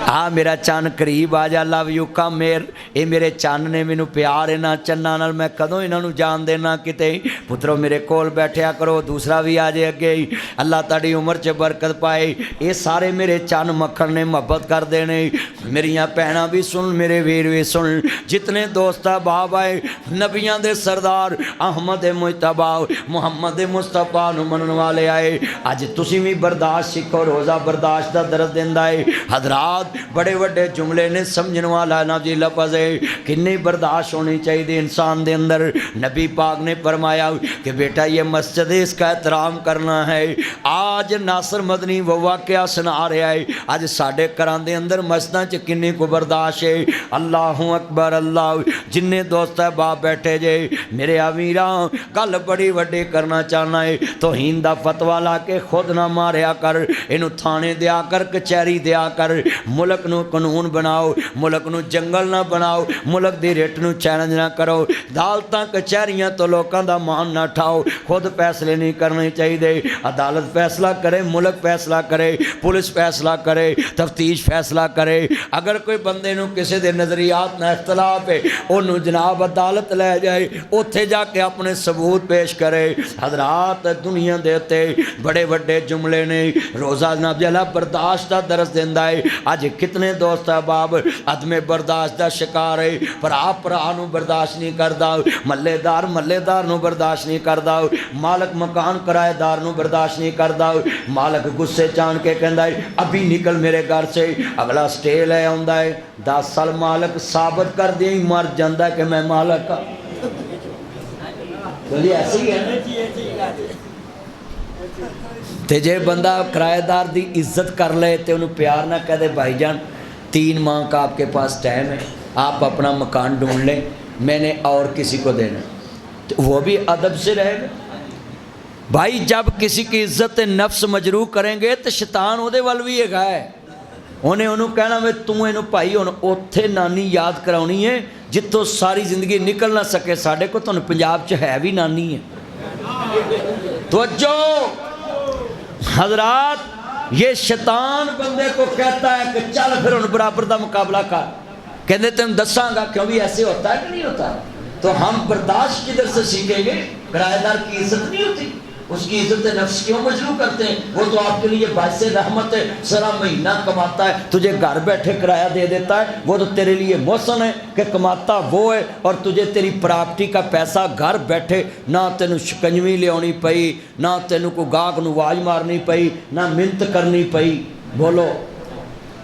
ہاں میرا چان قریب آ جا، لو یو کم ہیئر۔ اے میرے چان نے مینوں پیار انہاں چناں نال، میں کدوں انہاں نوں جان دینا کتے؟ پترو میرے کول بیٹھیا کرو، دوسرا بھی آ جائے اگے، اللہ تاڑی عمر چ برکت پائے۔ اے سارے میرے چان مکھن نے محبت کر دینے، میریاں بہناں بھی سن، میرے ویر بھی سن، جتنے دوست احباب آئے نبیاں دے سردار احمد مجتبی محمد مصطفیٰ نوں منن والے آئے، اج تسی بھی برداشت سکھو، روزہ برداشت دا درس دیندا ہے۔ حضرات بڑے بڑے جملے نے سمجھن والا نبی لفظ ہے، کتنی برداشت ہونی چاہیے انسان دے اندر۔ نبی پاک نے فرمایا کہ بیٹا یہ مسجد ہے، اس کا احترام کرنا ہے۔ آج ناصر مدنی وہ واقعہ سنا رہا ہے، آج ساڑھے کران دے اندر مسجداں چ کتنی کو برداشت ہے۔ اللہ اکبر اللہ، جننے دوست احباب بیٹھے جے میرے امیراں، گل بڑی وڈی کرنا چاہنا ہے، توہین دا فتویٰ لا کے خود نہ ماریا کر، انہوں تھانے دیا کر، کچہری دیا کر، ملک نو قانون بناؤ، ملک نو جنگل نہ بناؤ، ملک دی ریٹ نو چیلنج نہ کرو، عدالتاں کچہریاں تو لوکاں دا مان نہ ٹھاؤ، خود فیصلے نہیں کرنے چاہیے۔ عدالت فیصلہ کرے، ملک فیصلہ کرے، پولیس فیصلہ کرے، تفتیش فیصلہ کرے۔ اگر کوئی بندے نو کسی دے نظریات نہ اختلاف ہے، انہوں جناب عدالت لے جائے، اتھے جا کے اپنے ثبوت پیش کرے۔ حضرات دنیا دیتے بڑے بڑے جملے نے، روزہ نبیلہ برداشت دا درس دیندہ ہے۔ آج کتنے دوست احباب عدم برداشت دا شکار ہے، پر آپ پرانو برداشت نہیں کردا، ملے دار نو برداشت نہیں کردا، مالک مکان کرائے دار نو برداشت نہیں کردا، مالک غصے چان کے کہندا ہے ابھی نکل میرے گھر سے، اگلا سٹے لے آندا ہے، 10 سال مالک ثابت کر دیں مر جاندا ہے کہ میں مالک ہاں۔ بولی ایسے ہی ہے تے جے بندہ کرایہ دار دی عزت کر لے تے انہوں پیار نہ کہہ دے بھائی جان 3 ماہ کا آپ کے پاس ٹائم ہے، آپ اپنا مکان ڈھونڈ لیں، میں نے اور کسی کو دینا، تو وہ بھی ادب سے رہے گا۔ بھائی جب کسی کی عزت نفس مجروح کریں گے تو شیطان وہ دے وال بھی ہے، انہوں کہنا میں توں اینو بھائی ہن اوتھے نانی یاد کراؤنی ہے جتوں ساری زندگی نکل نہ سکے، ساڈے کو تانوں پنجاب چ ہے بھی نانی ہے۔ توجہ حضرات، یہ شیطان بندے کو کہتا ہے کہ چل پھر ان برابر دا مقابلہ کر، کہتے تم دساں گا کیوں بھی ایسے ہوتا ہے کہ نہیں ہوتا؟ تو ہم برداشت کدھر سے سیکھیں گے؟ کرایہ دار کی عزت نہیں ہوتی، اس کی عزت نفس کیوں مجروح کرتے ہیں؟ وہ تو آپ کے لیے باعث رحمت ہے، سارا مہینہ کماتا ہے، تجھے گھر بیٹھے کرایہ دے دیتا ہے، وہ تو تیرے لیے محسن ہے کہ کماتا وہ ہے، اور تجھے تیری پراپرٹی کا پیسہ گھر بیٹھے، نہ تینوں شکنجوی لیانی پئی، نہ تینوں کو گاہک نو آواز مارنی پئی، نہ منت کرنی پئی۔ بولو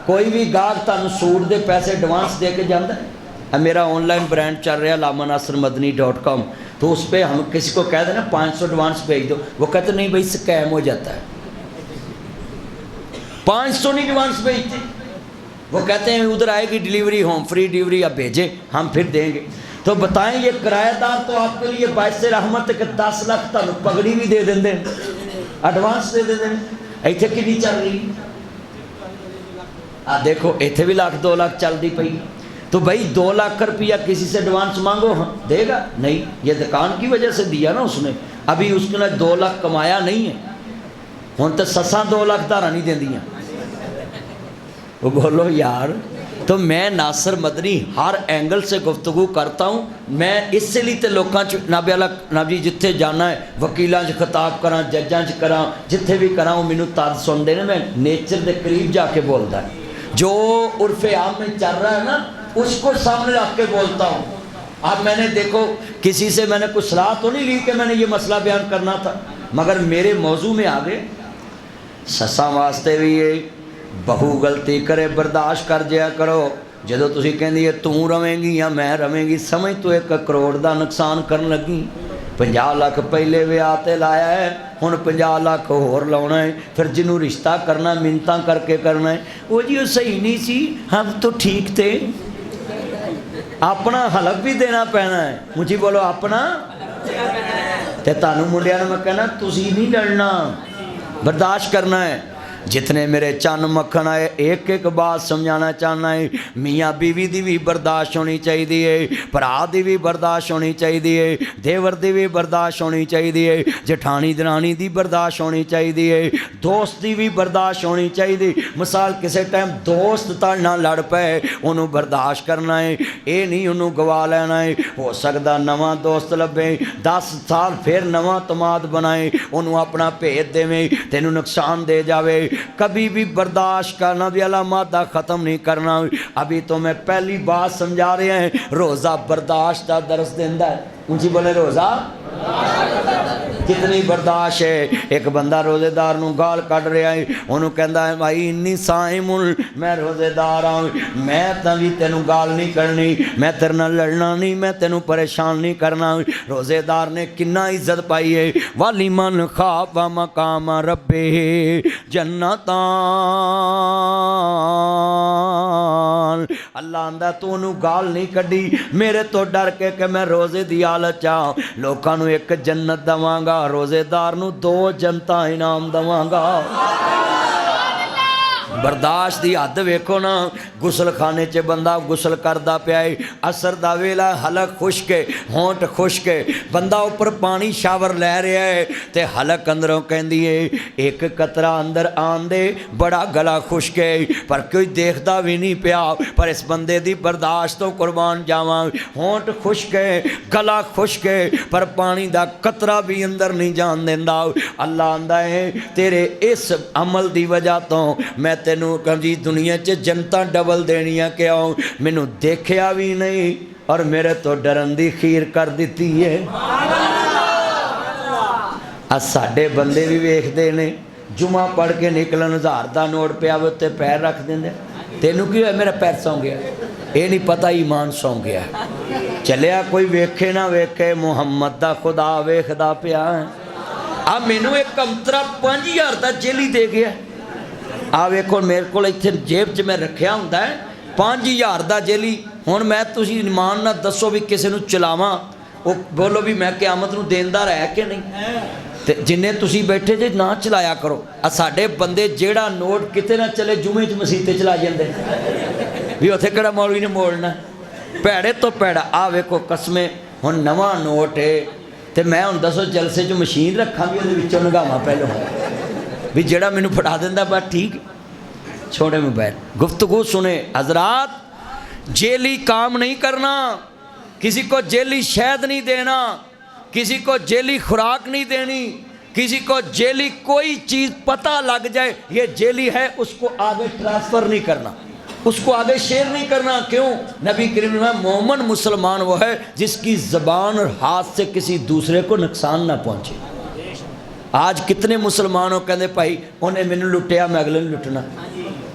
کوئی بھی گاہک تانوں سوٹ دے پیسے ایڈوانس دے کے جاندہ ہے؟ میرا آن لائن برانڈ چل رہا ہے alamanasrmadni.com، تو اس پہ ہم کسی کو کہہ دیں نا 500 ایڈوانس بھیج دو، وہ کہتے نہیں بھائی سکیم ہو جاتا ہے، 500 نہیں ایڈوانس بھیجتے، وہ کہتے ہیں ادھر آئے گی ڈیلیوری، ہوم فری ڈیلیوری، اب بھیجیں ہم پھر دیں گے۔ تو بتائیں یہ کرایہ دار تو آپ کے لیے باعث رحمت ہے کہ 10 لاکھ تانوں پگڑی بھی دے دیں ایڈوانس دے دیں۔ ایتھے کتنی چل رہی؟ دیکھو ایتھے بھی 1 2 لاکھ چل دی پئی۔ تو بھائی 2 لاکھ روپیہ کسی سے ایڈوانس مانگو، ہاں دے گا؟ نہیں، یہ دکان کی وجہ سے دیا نا اس نے، ابھی اس نے 2 لاکھ کمایا نہیں ہے، ہوں تو سساں 2 لاکھ دارا نہیں دیندیاں۔ وہ بولو یار، تو میں ناصر مدنی ہر اینگل سے گفتگو کرتا ہوں، میں اس سے لیے تے لوکاں نبی جتھے جانا ہے وکیلاں چ خطاب کراں، ججاں چ کراں، جتھے بھی کراں، وہ مینوں تد سن دے نے، میں نیچر دے قریب جا کے بولدا ہے، جو عرف عام میں چل رہا ہے نا اس کو سامنے رکھ کے بولتا ہوں۔ اب میں نے دیکھو کسی سے میں نے کوئی صلاح تو نہیں لی کہ میں نے یہ مسئلہ بیان کرنا تھا، مگر میرے موضوع میں آگے سساں واسطے بھی یہ بہو غلطی کرے برداشت کر جیا کرو، جدو تسی کہندی ہے تو رویں گی یا میں رویں گی، سمجھ تو 1 کروڑ دا نقصان کرن لگی، 50 لاکھ پہلے ویاہ تے لایا ہے، ہن 50 لاکھ ہور لاؤنا ہے، پھر جنوں رشتہ کرنا منتاں کر کے کرنا ہے، وہ جی وہ صحیح نہیں سی، ہم تو ٹھیک تھے، اپنا حلف بھی دینا پینا ہے، مجھے بولو اپنا، تے تانوں منڈیاں نے میں کہنا تسی نہیں لڑنا، برداشت کرنا ہے۔ جتنے میرے چن مکھن آئے ایک بات سمجھانا چاہنا ہے، میاں بیوی دی بھی برداشت ہونی چاہیے، بھرا دی بھی برداشت ہونی چاہیے، دیور دی بھی برداشت ہونی چاہیے، جٹھانی درانی دی برداشت ہونی چاہیے، دوست دی بھی برداشت ہونی چاہیے۔ مثال کسے ٹائم دوست تا نہ لڑ پے انہوں برداشت کرنا ہے، اے نہیں انہوں گوا لینا ہے، ہو سکتا نواں دوست لبے 10 سال پھر نواں تماد بنائے، انہوں اپنا بھید دے میں تینوں نقصان دے جاوے، کبھی بھی برداشت کرنا بھی علامات ختم نہیں کرنا۔ ابھی تو میں پہلی بات سمجھا رہے ہیں، روزہ برداشت کا درس دیندہ ہے، اونچی بولے روزہ کتنی برداشت ہے۔ ایک بندہ روزے دار نو گال کٹ رہا ہے، انہوں کہندا ہے بھائی انی صائم، میں روزے دار ہوں، میں تاوی تینوں گال نہیں کرنی، میں تیرے نال لڑنا نہیں، میں تینوں پریشان نہیں کرنا۔ روزے دار نے کنا عزت پائی ہے، وَلِمَنْ خَافَ مَقَامَ رَبِّهِ جَنَّتَانِ، اللہ آندہ تو انہوں گال نہیں کڈی میرے تو ڈر کے کہ میں روزے دی حالت چاہوں، لوکاں نو 1 جنت دواں گا، روزے دار نو 2 جنتاں انعام دواں گا۔ برداشت دی حد ویکھو نا، غسل خانے چ بندہ غسل کردا پیا ہے، عصر دا ویلا حلق خشک ہے، ہونٹ خشک ہے، بندہ اوپر پانی شاور لے رہا ہے تے حلق اندروں کہندی ہے 1 قطرہ اندر آن دے، بڑا گلا خشک ہے، پر کوئی دیکھدا بھی نہیں پیا، پر اس بندے دی برداشت تو قربان جاواں، ہونٹ خشک ہے، گلا خشک ہے، پر پانی دا قطرہ بھی اندر نہیں جان دیندا۔ اللہ آندا ہے تیرے اس عمل دی وجہ تو میں تینوں کبھی دنیا چ جنتاں ڈبل دینیاں کیا ہوں، مینوں دیکھیا بھی نہیں اور میرے تو ڈرن دی خیر کر دیتی ہے۔ ساڈے بندے بھی ویکھ دے نے، جمعہ پڑھ کے نکلن 1000 دا نوٹ پیا تے پیر رکھ دیں دے، تینوں کی ہوئے میرا پیر سو گیا، یہ نہیں پتہ ایمان سو گیا، چلیا کوئی ویکھے نہ ویکھے محمد دا خدا ویکھدا پیا ہے۔ اب مینوں ایک کمترا 5000 دا جیلی دے گیا، ویکھو میرے کو اتنے جیب چ میں رکھیا ہوں 5000 دا جیلی، ہوں میں تسی ایمان نہ دسو بھی کسی نو چلاواں، وہ بولو بھی میں قیامت نو دیندار ہے کہ نہیں، تے جنہیں تسی بیٹھے جے نہ چلایا کرو۔ ساڈے بندے جیڑا نوٹ کتے نہ چلے جمعے چ مسیتے چلا جاندے بھی اتنے کہڑا مولوی نے موڑنا، پیڑے تو پیڑا۔ ویکھو قسمیں ہن نواں نوٹ ہے تے میں ہن دسو جلسے چ مشین رکھاں بھی اودے وچوں نگاواں پہلو بھی جڑا مینوں پڑھا دیندہ بات ٹھیک، چھوڑے موبائل، گفتگو سنیں حضرات۔ جیلی کام نہیں کرنا، کسی کو جیلی شہد نہیں دینا، کسی کو جیلی خوراک نہیں دینی، किसी को जेली कोई चीज़ पता लग जाए ये जेली है, उसको आगे ट्रांसफ़र नहीं करना, उसको आगे शेयर नहीं करना। क्यों? नबी करीम ने मोमन मुसलमान वो है जिसकी ज़बान और हाथ से किसी दूसरे को नुकसान ना पहुँचे। आज कितने मुसलमानों कहते भाई उन्हें मैंने लुटिया मैं अगले ने लुटना,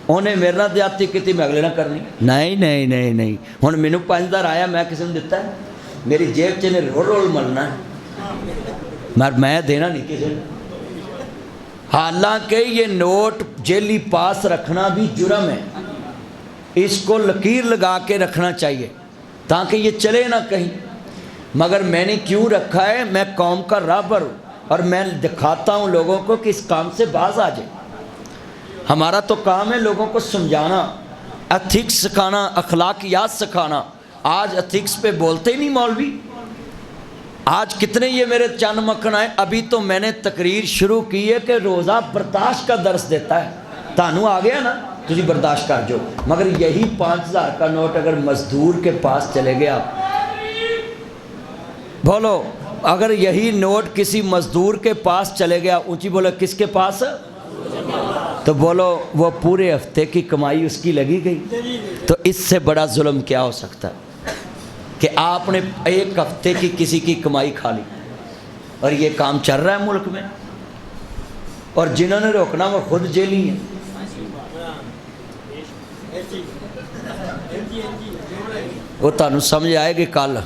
उन्हें मेरे नाल ज्यादती की मैं अगले ना करनी। नहीं नहीं नहीं नहीं, हुण मैनू 5000 आया मैं किसी ने दिता है, मेरी जेब च ने रोल रोल मलना है, मगर मैं देना नहीं किसी ने। हालांकि ये नोट जेली पास रखना भी जुर्म है, इसको लकीर लगा के रखना चाहिए ताकि ये चले ना कहीं। मगर मैंने क्यों रखा है? मैं कौम का राहबर हूँ और मैं दिखाता हूँ लोगों को कि इस काम से बाज आ जाए। हमारा तो काम है लोगों को समझाना, एथिक्स सिखाना, अखलाकियात सिखाना। आज एथिक्स पे बोलते ही नहीं मौलवी। आज कितने ये मेरे चंद मक्खन आए, अभी तो मैंने तकरीर शुरू की है कि रोज़ा बर्दाश्त का दर्स देता है। तानू आ गया ना, तुझी बर्दाश्त कर जो। मगर यही 5000 का नोट अगर मजदूर के पास चले गया, बोलो अगर यही नोट किसी मजदूर के पास चले गया, ऊंची बोलो किसके पास, तो बोलो वो पूरे हफ्ते की कमाई उसकी लगी गई। तो इससे बड़ा जुल्म क्या हो सकता है कि आपने एक हफ्ते की किसी की कमाई खा ली। और ये काम चल रहा है मुल्क में, और जिन्होंने रोकना वो खुद जेली हैं। वो तुहानू समझ आएगी कल।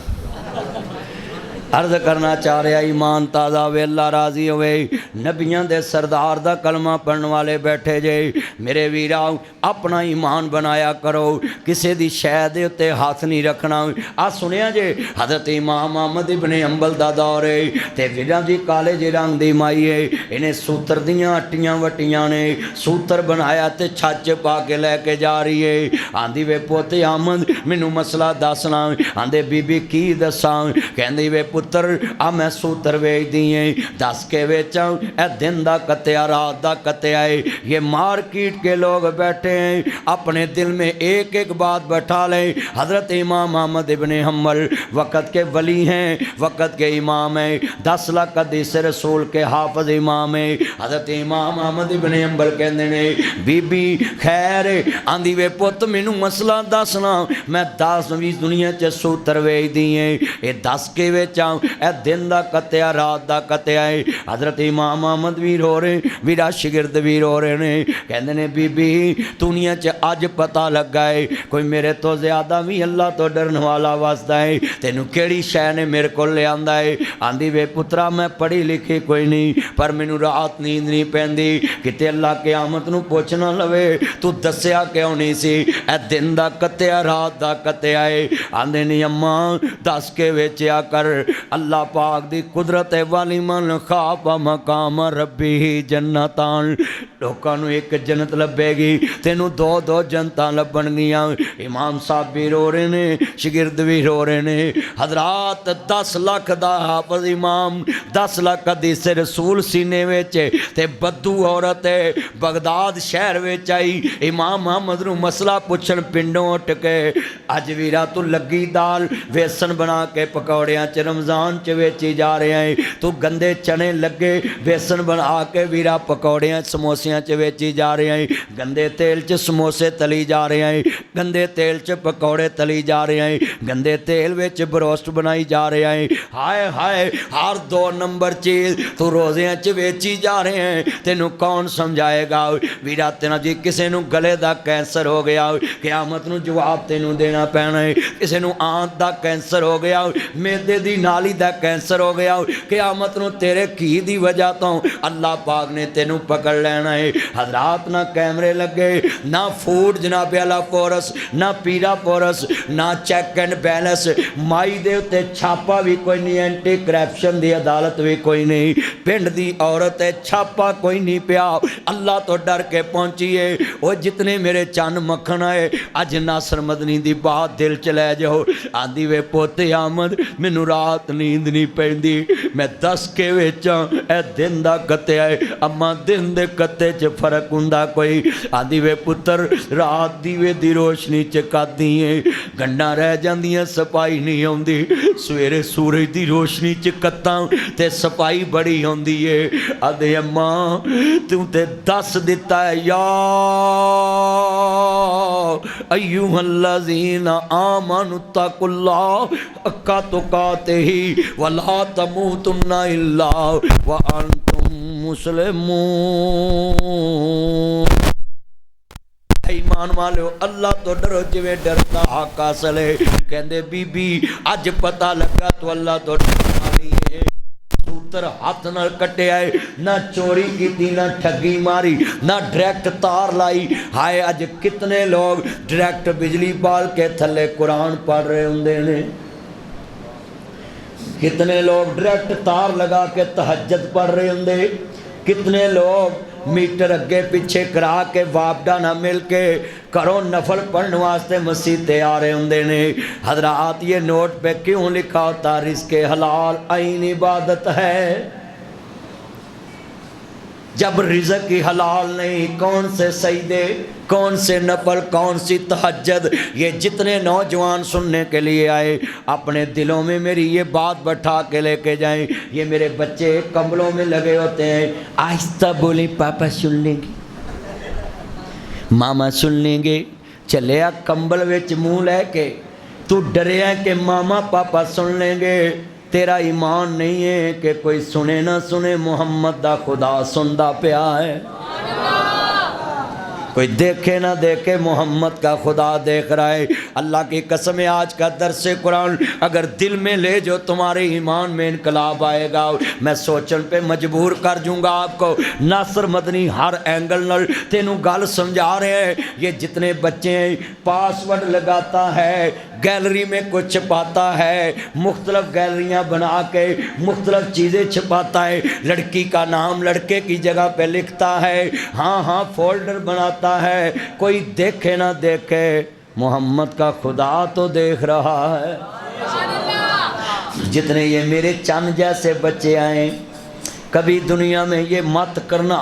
अर्ज करना चाह रहा ईमान ताज़ा वे अल्लाह राजी होवे, नबियां दे सरदार दा कलमा पढ़न वाले बैठे जे। मेरे वीरा अपना ईमान बनाया करो, किसी दी शै दे उत्ते हाथ नहीं रखना। आ सुनिया जे हज़रत इमाम अहमद इब्ने हंबल दा दौर है ते वीरां दी काले जे रंग दी माई है, इन्हें सूत्र दियां अट्टियां वट्टियां ने सूत्र बनाया ते छाच पा के लैके जा रही है। आंदी वे पोते अहमद मैनू मसला दसना। आंदे बीबी की दसां? कहंदी वे पुत्र आ मैं सूत्र वेच दिए, दस के बेचा, ए दिन दा कत्या रात दा कत्या है। ये मार्केट के लोग बैठे हैं, अपने दिल में एक एक बात बैठा लें। हज़रत इमाम अहमद इब्ने हंबल वक़्त के वली हैं, वक़्त के इमाम हैं, 10 लाख हदीस रसूल के हाफिज़ इमाम हैं। हज़रत इमाम अहमद इब्ने हंबल कहते ने बीबी खैर आंदी वे पुत मैनू मसला दसना। मैं 10-20 दुनिया च सूत्र वेच दिए, ये 10 के बेचा, ए दिन दा कत्या रात दा कत्या है। हज़रत इमाम अहमद भी रो रहे, मेरा शिगिरद भी रो रहे ने। कहते ने बीबी दुनिया च अज पता लगा है कोई मेरे तो ज़्यादा भी अल्लाह तो डरन वाला वसदा है। तेनू केड़ी शै ने मेरे को लियांदा है? आंदी वे पुत्रा मैं पढ़ी लिखी कोई नहीं, पर मैनू रात नींद नहीं पैंदी, किते अल्लाह क़यामत नू पुछ ना लवे तू दस्या क्यों नहीं सी? ए दिन दा कत्या रात दा कत्या है। आंदे नहीं अम्मा 10 के वेचिया कर, अल्लाह पाक दी कुदरत वाली मन खाप मकाम रब्बी जन्नतान। लोगों को एक जन्नत लभेगी, तेनू 2-2 जन्नतां लभणगियां। इमाम साहब भी रो रहे ने, शिगिरद भी रो रहे ने। हजरात 10 लाख दा हाफिज़ इमाम, 10 लाख हदीस रसूल सीने विच ते बद्दू औरत बगदाद शहर विच आई। इमाम अहमद नू मसला पुछण पिंडों उठ के, अज वीरा तू लगी दाल बेसन बना के पकौड़ियां च रमज़ान च वेची जा रहे हैं, तू गंदे चने लगे बेसन बना के वीरा पकौड़ियां समोसियां च वेची जा रहे हैं, गंदे तेल च समोसे तली जा रहे हैं, गंदे तेल च पकौड़े तली जा रहे हैं, गंदे तेल विच बरोस्ट बनाई जा रहे हैं। हाय हाय हर 2 नंबर चीज़ तू रोज़ियां च वेची जा रहे हैं, तेनू कौन समझाएगा? वीरा तेना जी किसी नू गले दा कैंसर हो गया, क़यामत नू जवाब तेनू देना पैना है। किसी नू आंत दा कैंसर हो गया, मेदे दी नाली दा कैंसर हो गया, क़यामत नू तेरे घी दी वजह तो अल्लाह पाक ने तेनू पकड़ लेना है। हजरात ना कैमरे लगे, ना फूड जनाबे वाला फोरस, ना पीरा फोरस, ना चैक एंड बैलेंस, माई दे उत्ते छापा भी कोई नहीं, एंटी करप्शन दी अदालत भी कोई नहीं, पिंड दी औरत छापा कोई नहीं पिया। अल्लाह तो डर के पहुंची है। वो जितने मेरे चन मक्खन आए अज नासर मदनी दी बात दिल च लै जाओ। आंदी वे पोते आमद मैनू रात नींद नहीं पैंदी, मैं 10 के वेचां, ए दिन दिन दा कत्ते है। अम्मा दिन दे कत्ते च फर्क हुंदा कोई। आंदी वे पुत्र रात दीवे दी रोशनी च कादी है, गंढां रह जांदियां सफाई नहीं आउंदी। सवेरे सूरज दी रोशनी च कत्तां ते सफाई बड़ी आउंदी है। आदे अम्मा तू ते दस दिता है या अय्युहल्लज़ीना आमनु तकुल्लाह हक्का तुकातिही वला तमूतुन्ना इल्ला व अंतुम मुस्लिमून। ईमान वालो अल्लाह तो डरो जिवें डरदा हक हासिल है। कहंदे बीबी अज पता लगा तो अल्लाह तो डरन वाली है। सूत्र हाथ नाल कट्टिया है, ना चोरी की ना ठगी मारी ना डायरेक्ट तार लाई। हाय अज कितने लोग डायरेक्ट बिजली बाल के थले कुरान पढ़ रहे होंदे ने, कितने लोग डायरेक्ट तार लगा के तहज्जुद पढ़ रहे होंदे, कितने लोग मीटर अगे पिछे करा के वापडा ना मिल के घरों नफल पढ़ने वास्ते मस्जिद ते आ रहे होंदे ने। हजरात ये नोट पे क्यों लिखा होता रिज़्क़े हलाल ऐन इबादत है। जब रिज़्क़ की हलाल नहीं, कौन से सजदे, कौन से नफल, कौन सी तहज्जुद। ये जितने नौजवान सुनने के लिए आए अपने दिलों में मेरी ये बात बैठा के लेके जाएं। ये मेरे बच्चे कमलों में लगे होते हैं, आहिस्ता बोले पापा सुन लेंगे, मामा सुन लेंगे। चले आ कंबल विच मुँह लैके तू डरिया कि मामा पापा सुन लेंगे। तेरा ईमान नहीं है कि कोई सुने ना सुने, मुहम्मद दा खुदा सुनदा पिया है। कोई देखे ना देखे, मोहम्मद का खुदा देख रहा है। अल्लाह की कसम है, आज का दर्स कुरान अगर दिल में ले जो तुम्हारे ईमान में इनकलाब आएगा। मैं सोचने पे मजबूर कर दूंगा आपको। नासर मदनी हर एंगल नल तेनू गल समझा रहे हैं। ये जितने बच्चे हैं पासवर्ड लगाता है, गैलरी में कुछ छपाता है, मुख्तलिफ गैलरियाँ बना के मुख्तलिफ चीज़ें छपाता है। लड़की का नाम लड़के की जगह पे लिखता है, हाँ हाँ फोल्डर बनाता है। कोई देखे ना देखे, मोहम्मद का खुदा तो देख रहा है। जितने ये मेरे चंद जैसे बच्चे आए, कभी दुनिया में ये मत करना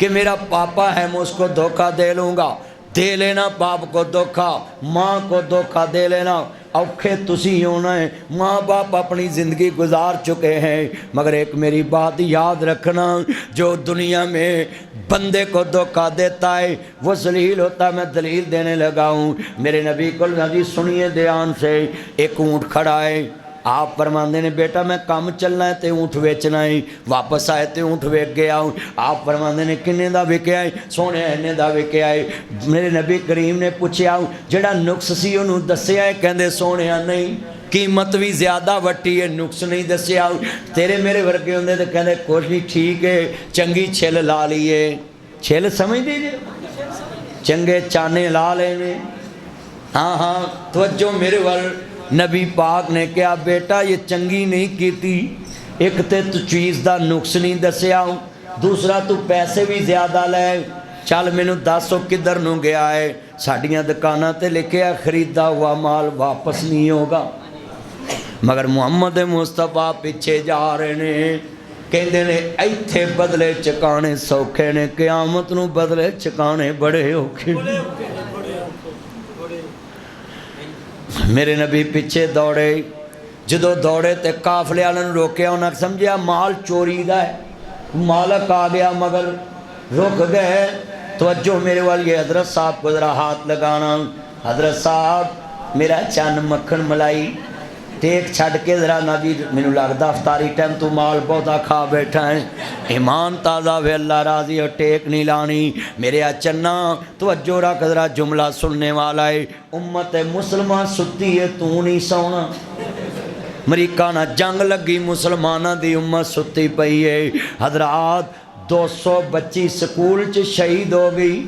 कि मेरा पापा है मैं उसको धोखा दे लूँगा। दे लेना बाप को धोखा, माँ को धोखा दे लेना। औखे तुसी होना है, माँ बाप अपनी ज़िंदगी गुजार चुके हैं। मगर एक मेरी बात याद रखना, जो दुनिया में बंदे को धोखा देता है वो जलील होता है। मैं दलील देने लगा हूँ। मेरे नबी को नबी सुनिए ध्यान से। एक ऊँट खड़ा है, आप फरमाते ने बेटा मैं काम चलना है तो ऊँट बेचना है। वापस आए तो ऊँट वेच गया हूँ। आप फरमाते ने किन्ने दा विकया है? सोने इन्ने दा विकया है। मेरे नबी करीम ने पूछया जिहड़ा नुक्स सी उन्होंने दस्या है, कहंदे सोने नहीं कीमत भी ज़्यादा वट्टी है, नुक्स नहीं दस्या। तेरे मेरे वर्गे होंदे तो कहंदे कुछ नहीं ठीक है, चंगी छिल ला लीए। छिल समझ दीजिए, चंगे चाने ला लेने। हाँ हाँ तवज्जो मेरे वाल। नबी पाक ने कहा बेटा ये चंगी नहीं कीती, एक तो तू चीज़ का नुक्स नहीं दसिया, दूसरा तू पैसे भी ज़्यादा ले। चल मैनू दस किधर नू गया है। साड़ियाँ दुकानों ते लिखा खरीदा हुआ माल वापस नहीं होगा। मगर मुहम्मद मुस्तफा पीछे जा रहे ने, कहते ने इत्थे बदले चकाने सौखे ने, क़यामत नू बदले चकाने बड़े औखे। मेरे नबी पीछे दौड़े, जदों दौड़े तो काफले वाले रोकया। उन्हें समझा माल चोरी का है, मालक आ गया मगर रुक गए। तवज्जो मेरे वाल। ये हजरत साहब को ज़रा हाथ लगाना। हजरत साहब मेरा चन्न मक्खन मलाई टेक छड़ के ज़रा नबी, मैनू लगता अफतारी टाइम तू माल बहुता खा बैठा है। ईमान ताज़ा वे अल्लाह राजी और टेक नहीं लानी। मेरे आ चन्ना तवज्जो रख, ज़रा जुमला सुनने वाला है। उम्मत मुसलमान सुती है, तू नहीं सोना। अमरीका ना जंग लगी, मुसलमाना दी उम्मत सुती पई है। हजरात 200 बच्ची स्कूल च शहीद हो गई।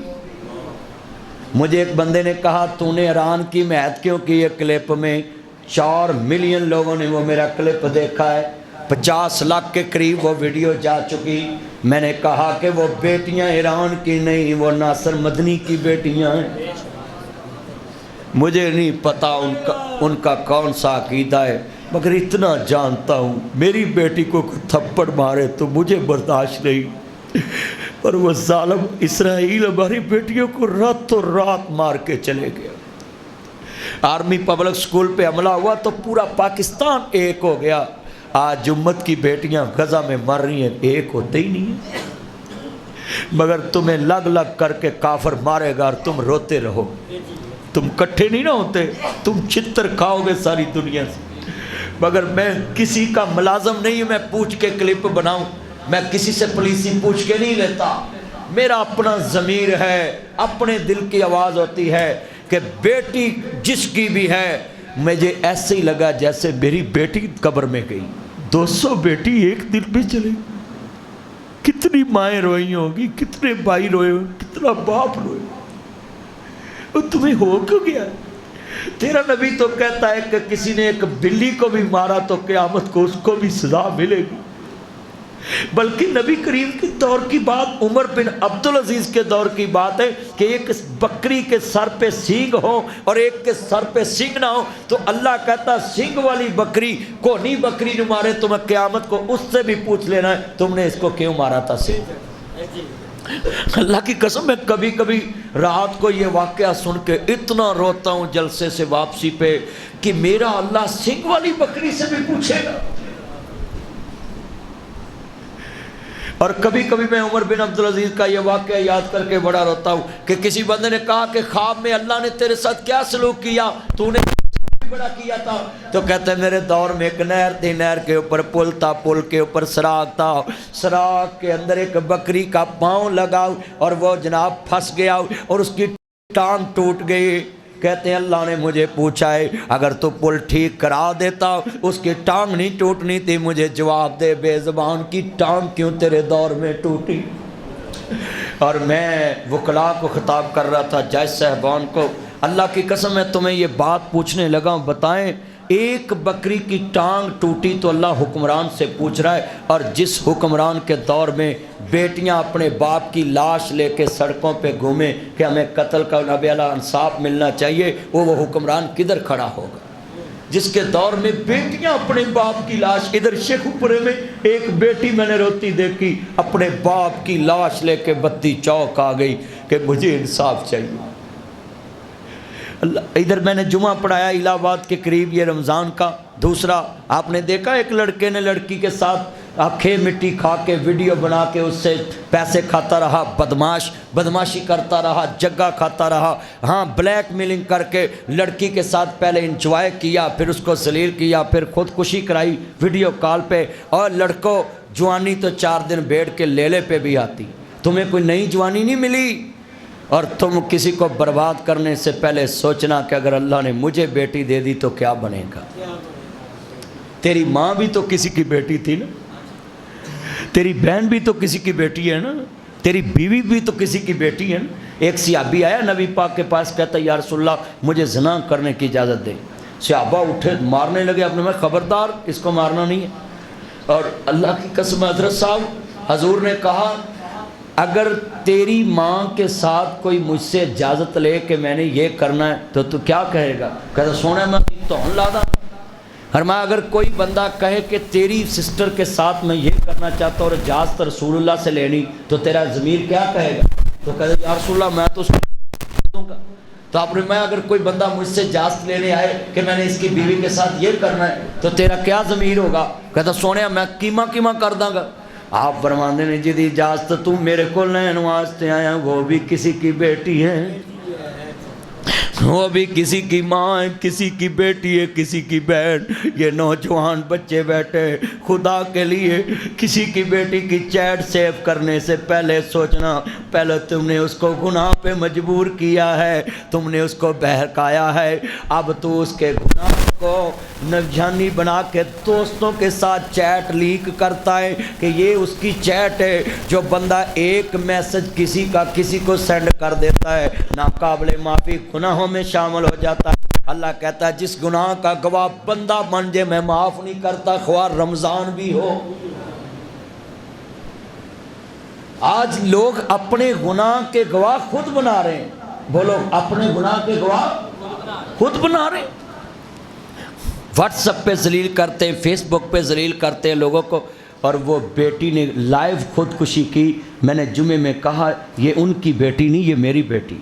मुझे एक बंदे ने कहा तूने ईरान की महत क्यों की? है क्लिप में 4 मिलियन लोगों ने वो मेरा क्लिप देखा है, 50 लाख के करीब वो वीडियो जा चुकी। मैंने कहा कि वो बेटियां ईरान की नहीं, वो नासर मदनी की बेटियां हैं। मुझे नहीं पता उनका कौन सा अकीदा है। مگر اتنا جانتا ہوں میری بیٹی کو تھپڑ مارے تو مجھے برداشت نہیں، اور وہ ظالم اسرائیل ہماری بیٹیوں کو راتوں رات مار کے چلے گیا۔ آرمی پبلک سکول پہ حملہ ہوا تو پورا پاکستان ایک ہو گیا۔ آج امت کی بیٹیاں غزہ میں مر رہی ہیں، ایک ہوتے ہی نہیں ہیں، مگر تمہیں لگ لگ کر کے کافر مارے گا اور تم روتے رہو۔ تم کٹھے نہیں نہ ہوتے، تم چھتر کھاؤ گے ساری دنیا سے۔ مگر میں کسی کا ملازم نہیں ہوں میں پوچھ کے کلپ بناؤں، میں کسی سے پولیسی پوچھ کے نہیں لیتا۔ میرا اپنا ضمیر ہے، اپنے دل کی آواز ہوتی ہے کہ بیٹی جس کی بھی ہے، مجھے ایسے ہی لگا جیسے میری بیٹی قبر میں گئی۔ 200 بیٹی ایک دن میں چلے، کتنی مائیں روئی ہوں گی، کتنے بھائی روئے ہوں، کتنا باپ روئے۔ اور تمہیں ہو کیوں گیا؟ تیرا نبی تو کہتا ہے کہ کسی نے ایک بلی کو بھی مارا تو قیامت کو اس کو بھی سزا ملے گی۔ بلکہ نبی کریم کے دور کی بات، عمر بن عبدالعزیز کے دور کی بات ہے کہ ایک بکری کے سر پہ سینگ ہو اور ایک کے سر پہ سینگ نہ ہو، تو اللہ کہتا سینگ والی بکری کونی بکری نہ مارے، تمہیں قیامت کو اس سے بھی پوچھ لینا ہے تم نے اس کو کیوں مارا تھا۔ اللہ کی قسم میں کبھی کبھی رات کو یہ واقعہ سن کے اتنا روتا ہوں جلسے سے واپسی پہ کہ میرا اللہ سینگ والی بکری سے بھی پوچھے گا۔ اور کبھی کبھی میں عمر بن عبدالعزیز کا یہ واقعہ یاد کر کے بڑا روتا ہوں کہ کسی بندے نے کہا کہ خواب میں اللہ نے تیرے ساتھ کیا سلوک کیا، تو نے بڑا کیا تھا؟ تو کہتے ہیں میرے دور میں ایک نہر تھی، نہر کے اوپر پل تھا، پل کے اوپر سراغ تھا، سراغ کے اندر ایک بکری کا پاؤں لگا اور وہ جناب پھنس گیا اور اس کی ٹانگ ٹوٹ گئی۔ کہتے ہیں اللہ نے مجھے پوچھا ہے اگر تو پل ٹھیک کرا دیتا اس کی ٹانگ نہیں ٹوٹنی تھی، مجھے جواب دے بے زبان کی ٹانگ کیوں تیرے دور میں ٹوٹی؟ اور میں وکلاء کو خطاب کر رہا تھا، جج صاحبان کو، اللہ کی قسم میں تمہیں یہ بات پوچھنے لگا ہوں، بتائیں ایک بکری کی ٹانگ ٹوٹی تو اللہ حکمران سے پوچھ رہا ہے، اور جس حکمران کے دور میں بیٹیاں اپنے باپ کی لاش لے کے سڑکوں پہ گھومیں کہ ہمیں قتل کا نبی علیہ انصاف ملنا چاہیے، وہ حکمران کدھر کھڑا ہوگا؟ جس کے دور میں بیٹیاں اپنے باپ کی لاش، ادھر شیخ پورے میں ایک بیٹی میں نے روتی دیکھی اپنے باپ کی لاش لے کے بتی چوک آ گئی کہ مجھے انصاف چاہیے۔ ادھر میں نے جمعہ پڑھایا الہ آباد کے قریب، یہ رمضان کا دوسرا، آپ نے دیکھا ایک لڑکے نے لڑکی کے ساتھ آنکھیں مٹی کھا کے ویڈیو بنا کے اس سے پیسے کھاتا رہا، بدماشی کرتا رہا، جگہ کھاتا رہا، ہاں بلیک میلنگ کر کے لڑکی کے ساتھ پہلے انجوائے کیا، پھر اس کو ذلیل کیا، پھر خودکشی کرائی ویڈیو کال پہ۔ اور لڑکوں جوانی تو 4 دن بیٹھ کے لیلے پہ بھی آتی، تمہیں کوئی نئی جوانی نہیں ملی، اور تم کسی کو برباد کرنے سے پہلے سوچنا کہ اگر اللہ نے مجھے بیٹی دے دی تو کیا بنے گا۔ تیری ماں بھی تو کسی کی بیٹی تھی نا، تیری بہن بھی تو کسی کی بیٹی ہے نا، تیری بیوی بھی تو کسی کی بیٹی ہے نا۔ ایک صحابی آیا نبی پاک کے پاس، کہتا یا رسول اللہ مجھے زنا کرنے کی اجازت دیں۔ صحابہ اٹھے مارنے لگے، اپنے میں خبردار اس کو مارنا نہیں ہے۔ اور اللہ کی قسم حضرت صاحب حضور نے کہا اگر تیری ماں کے ساتھ کوئی مجھ سے اجازت لے کہ میں نے یہ کرنا ہے تو کیا کہے گا؟ کہتا سونے میں تو لادا۔ فرمایا اگر کوئی بندہ کہے کہ تیری سسٹر کے ساتھ میں یہ کرنا چاہتا ہوں اور اجازت رسول اللہ سے لینی، تو تیرا ضمیر کیا کہے گا؟ تو کہتا یا رسول اللہ میں تو اس کو دوں گا۔ تو آپ نے میں اگر کوئی بندہ مجھ سے اجازت لینے آئے کہ میں نے اس کی بیوی کے ساتھ یہ کرنا ہے تو تیرا کیا ضمیر ہوگا؟ کہتا سونے میں کیما کر داں گا۔ آپ فرماندے نے جی دی اجازت تو میرے کو لین واسطے آیا، وہ بھی کسی کی بیٹی ہے، وہ بھی کسی کی ماں ہے، کسی کی بیٹی ہے، کسی کی بہن۔ یہ نوجوان بچے بیٹھے، خدا کے لیے کسی کی بیٹی کی چیٹ سیو کرنے سے پہلے سوچنا، پہلے تم نے اس کو گناہ پہ مجبور کیا ہے، تم نے اس کو بہکایا ہے، اب تو اس کے گناہ کو نشانی بنا کے دوستوں کے ساتھ چیٹ لیک کرتا ہے کہ یہ اس کی چیٹ ہے۔ جو بندہ ایک میسج کسی کو سینڈ کر دیتا ہے ناقابل معافی گناہوں میں شامل ہو جاتا ہے۔ اللہ کہتا ہے جس گناہ کا گواہ بندہ بن جائے میں معاف نہیں کرتا، خواہ رمضان بھی ہو۔ آج لوگ اپنے گناہ کے گواہ خود بنا رہے ہیں، بولو اپنے گناہ کے گواہ خود بنا رہے ہیں۔ व्हाट्सएप पे जलील करते हैं, फेसबुक पे जलील करते हैं लोगों को। और वो बेटी ने लाइव खुदकुशी की। मैंने जुमे में कहा ये उनकी बेटी नहीं, ये मेरी बेटी।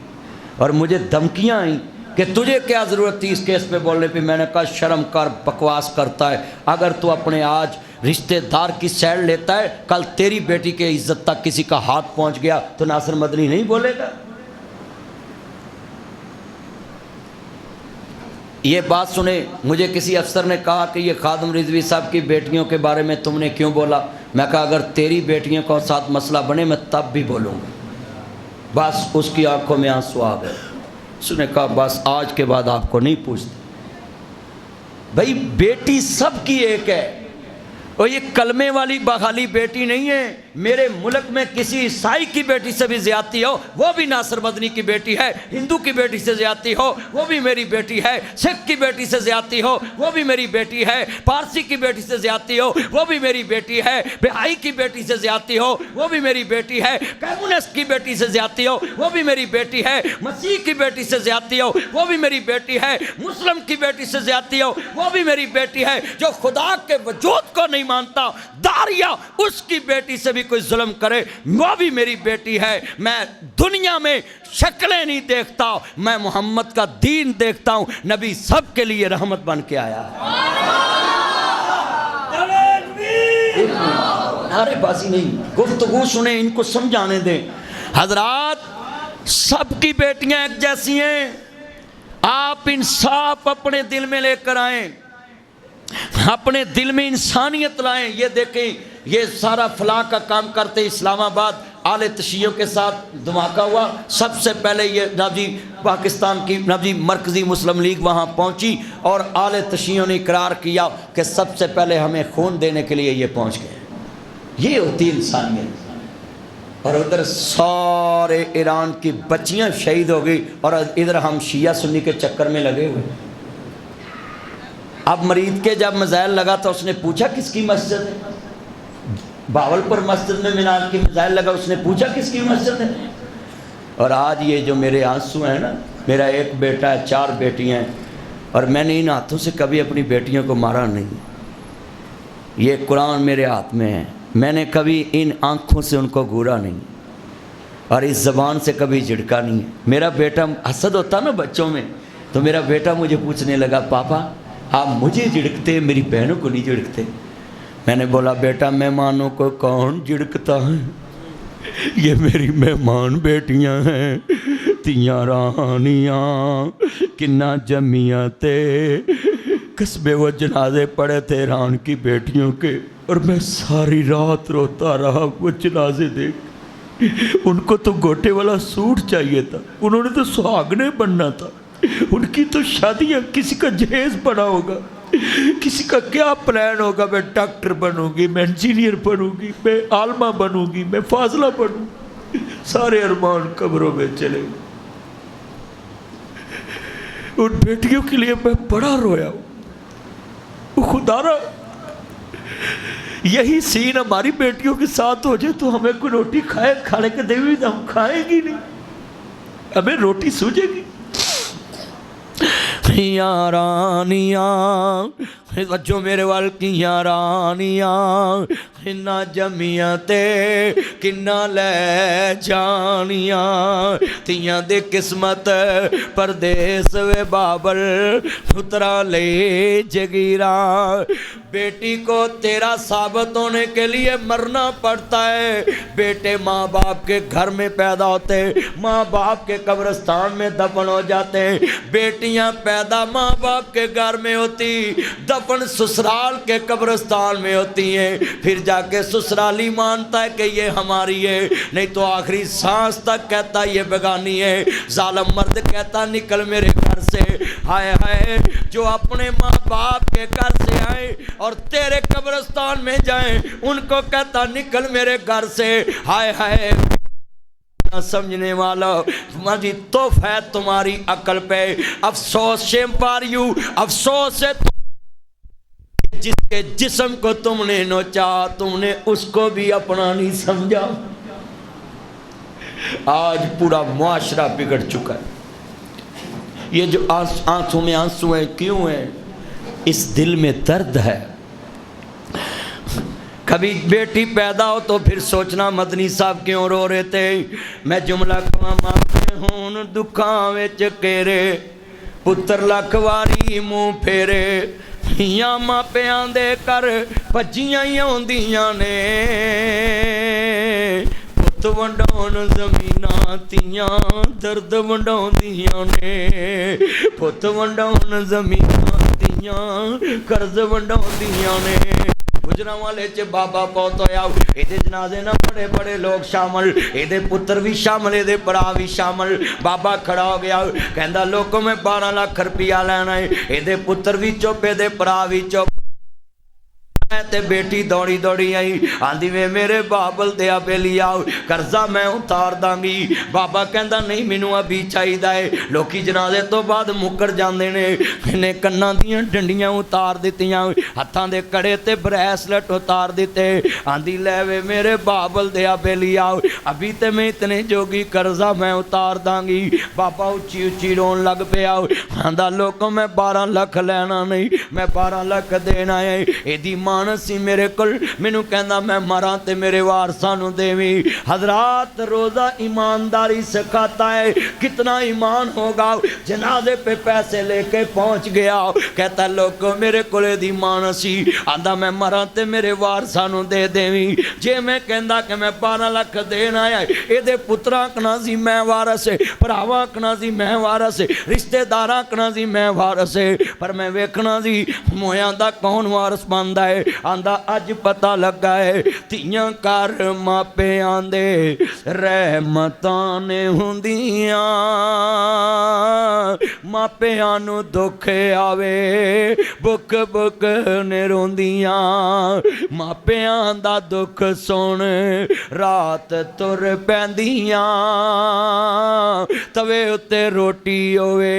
और मुझे धमकियाँ आई कि तुझे क्या ज़रूरत थी इस केस पे बोलने पे। मैंने कहा शर्म कर, बकवास करता है। अगर तू अपने आज रिश्तेदार की साइड लेता है, कल तेरी बेटी के इज्जत तक किसी का हाथ पहुंच गया तो नासिर मदनी नहीं बोलेगा। ये बात सुने, मुझे किसी अफसर ने कहा कि ये खादिम रिजवी साहब की बेटियों के बारे में तुमने क्यों बोला। मैं कहा अगर तेरी बेटियों के साथ मसला बने मैं तब भी बोलूँगा। बस उसकी आंखों में आंसू आ गए। उसने कहा बस आज के बाद आपको नहीं पूछते। भाई बेटी सबकी एक है, और ये कलमे वाली बहाली बेटी नहीं है। मेरे मुल्क में किसी ईसाई की बेटी से भी ज्यादती हो वो भी नासिर मदनी की बेटी है, हिंदू की बेटी से ज्यादती हो वो भी मेरी बेटी है, सिख की बेटी से ज्यादती हो वो भी मेरी बेटी है, पारसी की बेटी से ज्यादती हो वो भी मेरी बेटी है, बिहाई की बेटी से ज्यादती हो वो भी मेरी बेटी है, कम्युनिस्ट की बेटी से ज्यादती हो वो भी मेरी बेटी है, मसीह की बेटी से ज्यादती हो वो भी मेरी बेटी है, मुस्लिम की बेटी से ज्यादती हो वो भी मेरी बेटी है। जो खुदा के वजूद को नहीं मानता दारिया उसकी बेटी से भी कोई जुल्म करे वो भी मेरी बेटी है। मैं दुनिया में शक्लें नहीं देखता, मैं मोहम्मद का दीन देखता हूं। नबी सब के लिए रहमत बन के आया। नारेबाजी नहीं, गुफ्तगू सुने, इनको समझाने दें। हजरात सबकी बेटियां एक जैसी हैं। आप इंसाफ अपने दिल में लेकर आएं, अपने दिल में इंसानियत लाएं। ये देखें ये सारा फलाह का काम करते इस्लामाबाद आले तशीयों के साथ धमाका हुआ। सबसे पहले ये नाजी पाकिस्तान की नाजी मरकज़ी मुस्लिम लीग वहाँ पहुँची और आले तशीयों ने इकरार किया कि सबसे पहले हमें खून देने के लिए ये पहुँच गए। ये होती इंसानियत। और उधर सारे ईरान की बच्चियाँ शहीद हो गई और इधर हम शिया सुन्नी के चक्कर में लगे हुए। अब मरीद के जब मिसाइल लगा तो उसने पूछा किसकी मस्जिद है। बावलपुर मस्जिद में मीनार की मिसाइल लगा, उसने पूछा किसकी मस्जिद है। और आज ये जो मेरे आंसू हैं ना, मेरा एक बेटा है, 4 बेटियां हैं, और मैंने इन हाथों से कभी अपनी बेटियों को मारा नहीं। ये कुरान मेरे हाथ में है, मैंने कभी इन आँखों से उनको घूरा नहीं और इस ज़बान से कभी झिड़का नहीं है। मेरा बेटा हसद होता ना बच्चों में, तो मेरा बेटा मुझे पूछने लगा पापा आप मुझे झिड़कते मेरी बहनों को नहीं झिड़कते। मैंने बोला बेटा मेहमानों को कौन झिड़कता है, ये मेरी मेहमान बेटियां हैं। तियां रानियां किन्ना जमियां ते कस्बे वो जनाजे पड़े थे रान की बेटियों के, और मैं सारी रात रोता रहा वो जनाजे देख। उनको तो गोटे वाला सूट चाहिए था, उन्होंने तो सुहागने बनना था। उनकी तो शादियाँ, किसी का जहेज पड़ा होगा, किसी का क्या प्लान होगा, मैं डॉक्टर बनूंगी, मैं इंजीनियर बनूंगी, मैं आलमा बनूंगी, मैं फाजला बनूंगी। सारे अरमान कब्रों में चले गए। उन बेटियों के लिए मैं बड़ा रोया हूँ। खुदारा यही सीन हमारी बेटियों के साथ हो जाए तो हमें कोई रोटी खाने के देवी तो हम खाएंगी नहीं, हमें रोटी सूझेगी। रानियां बच्चों मेरे वाल की रानियां किन्ना जमियां ते किन्ना ले जानियां, तियां दे किस्मत परदेस वे बाबल पुत्रा ले जगीरा। बेटी को तेरा साबित होने के लिए मरना पड़ता है। बेटे माँ बाप के घर में पैदा होते, माँ बाप के कब्रिस्तान में दफन हो जाते हैं। बेटियां पैदा माँ बाप के घर में होती, दफन ससुराल के कब्रिस्तान में होती हैं। फिर जाके ससुराली मानता है कि ये हमारी है, नहीं तो आखिरी सांस तक कहता ये बेगानी है। जालिम मर्द कहता निकल मेरे घर से। हाय हाय जो अपने माँ बाप के घर से आए और तेरे कब्रिस्तान में जाएं, उनको कहता निकल मेरे घर से। हाय हाय समझने वाला, तुम्हारी तोहफा है तुम्हारी अकल पे। अफसोस, शेम फॉर यू, अफसोस है जिसके जिस्म को तुमने नोचा, तुमने उसको भी अपना नहीं समझा। आज पूरा मुआशरा बिगड़ चुका है। ये जो आंसू में आंसू हैं क्यों हैं? इस दिल में दर्द है। कभी बेटी पैदा हो तो फिर सोचना मदनी साहब क्यों रो रहे थे। मैं जुमला कवा मापे होन दुखां विच घेरे, पुत्र लख वारी मूँह फेरे, धीआं मापियां दे कर भज्जियां ही आउंदियां ने, पुत वंडाउण ज़मीनां धीआं दर्द वंडाउंदियां ने, पुत वंडाउण ज़मीनां धीआं कर्ज वंडाउंदियां ने। गुजरांवाले च बाबा पौत होया, इहदे जनाजे ना बड़े बड़े लोग शामिल, इहदे पुत्र भी शामिल, इहदे भरा भी शामिल। बाबा खड़ा हो गया, कहंदा लोगों मैं 12 लाख रुपया लेना है। इहदे पुत्र भी चुप, इहदे भरा भी चुप। ते बेटी दौड़ी दौड़ी आई, आंदी वे मेरे बाबल दिया बेली आओ, कर्जा मैं उतार दांगी। बाबा कहंदा नहीं मैनू अभी चाहिदा है। लोकी जनाजे तो बाद मुकर जांदे ने। इन्हें कन्नां दियां डंडियां उतार दित्तियां, हत्थां दे कड़े ते ब्रेसलेट उतार दिते। आंदी ले वे मेरे बाबल दिया बेली आओ, अभी ते मैं इतने जोगी कर्जा मैं उतार दांगी। बाबा उच्ची उच्ची रोन लग पिया, आंदा लोगों मैं 12 लाख लेना नहीं, मैं 12 लाख देना है। एदी मां सी मेरे कोल, मैनू कहंदा मैं मरां ते मेरे वारसां नू देवी। हजरात रोज़ा ईमानदारी सिखाता है, कितना ईमान होगा। जनाजे पे पैसे लेके पहुंच गया, कहता लोगों मेरे कोले दी मान सी, आंदा मैं मरां ते मेरे वारसां नू दे देवी। जे मैं कहंदा कि मैं 12 लाख देना है, इहदे पुत्रां आखना सी मैं वारस है, भरावां आखना सी मैं वारस है, रिश्तेदारां आखना सी मैं वारस है, पर मैं वेखना सी मोयां दा कौन वारस बनदा है। आंदा अज पता लगा है, धीआं घर मापियां दे रहमतां ने हुंदियां, मापियां नू दुख आवे बुक बुक ने रोंदियां। मापियां दा दुख सुन रात तुर पैंदियां, तवे उत्ते रोटी होवे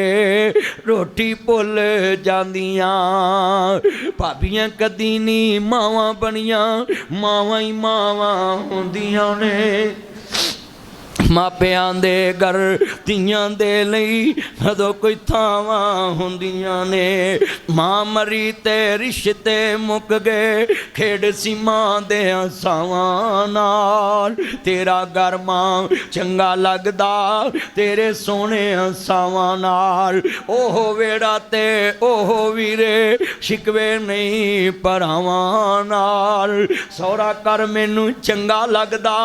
रोटी भुल जांदियां। भाबियां कदी नी मावां बनियां, मावां ही मावां हुंदियां ने। मापियां दे घर धीआं दे लई कदों कोई थावां हुंदियां ने। मां मरी ते रिश्ते मुक गए, खेड सी मां दे सावां नाल। तेरा घर मां चंगा लगदा तेरे सोने सावां नाल। ओह वेड़ा ते ओह वीरे शिकवे नहीं भरावां नाल। सौरा कर मैनू चंगा लगदा,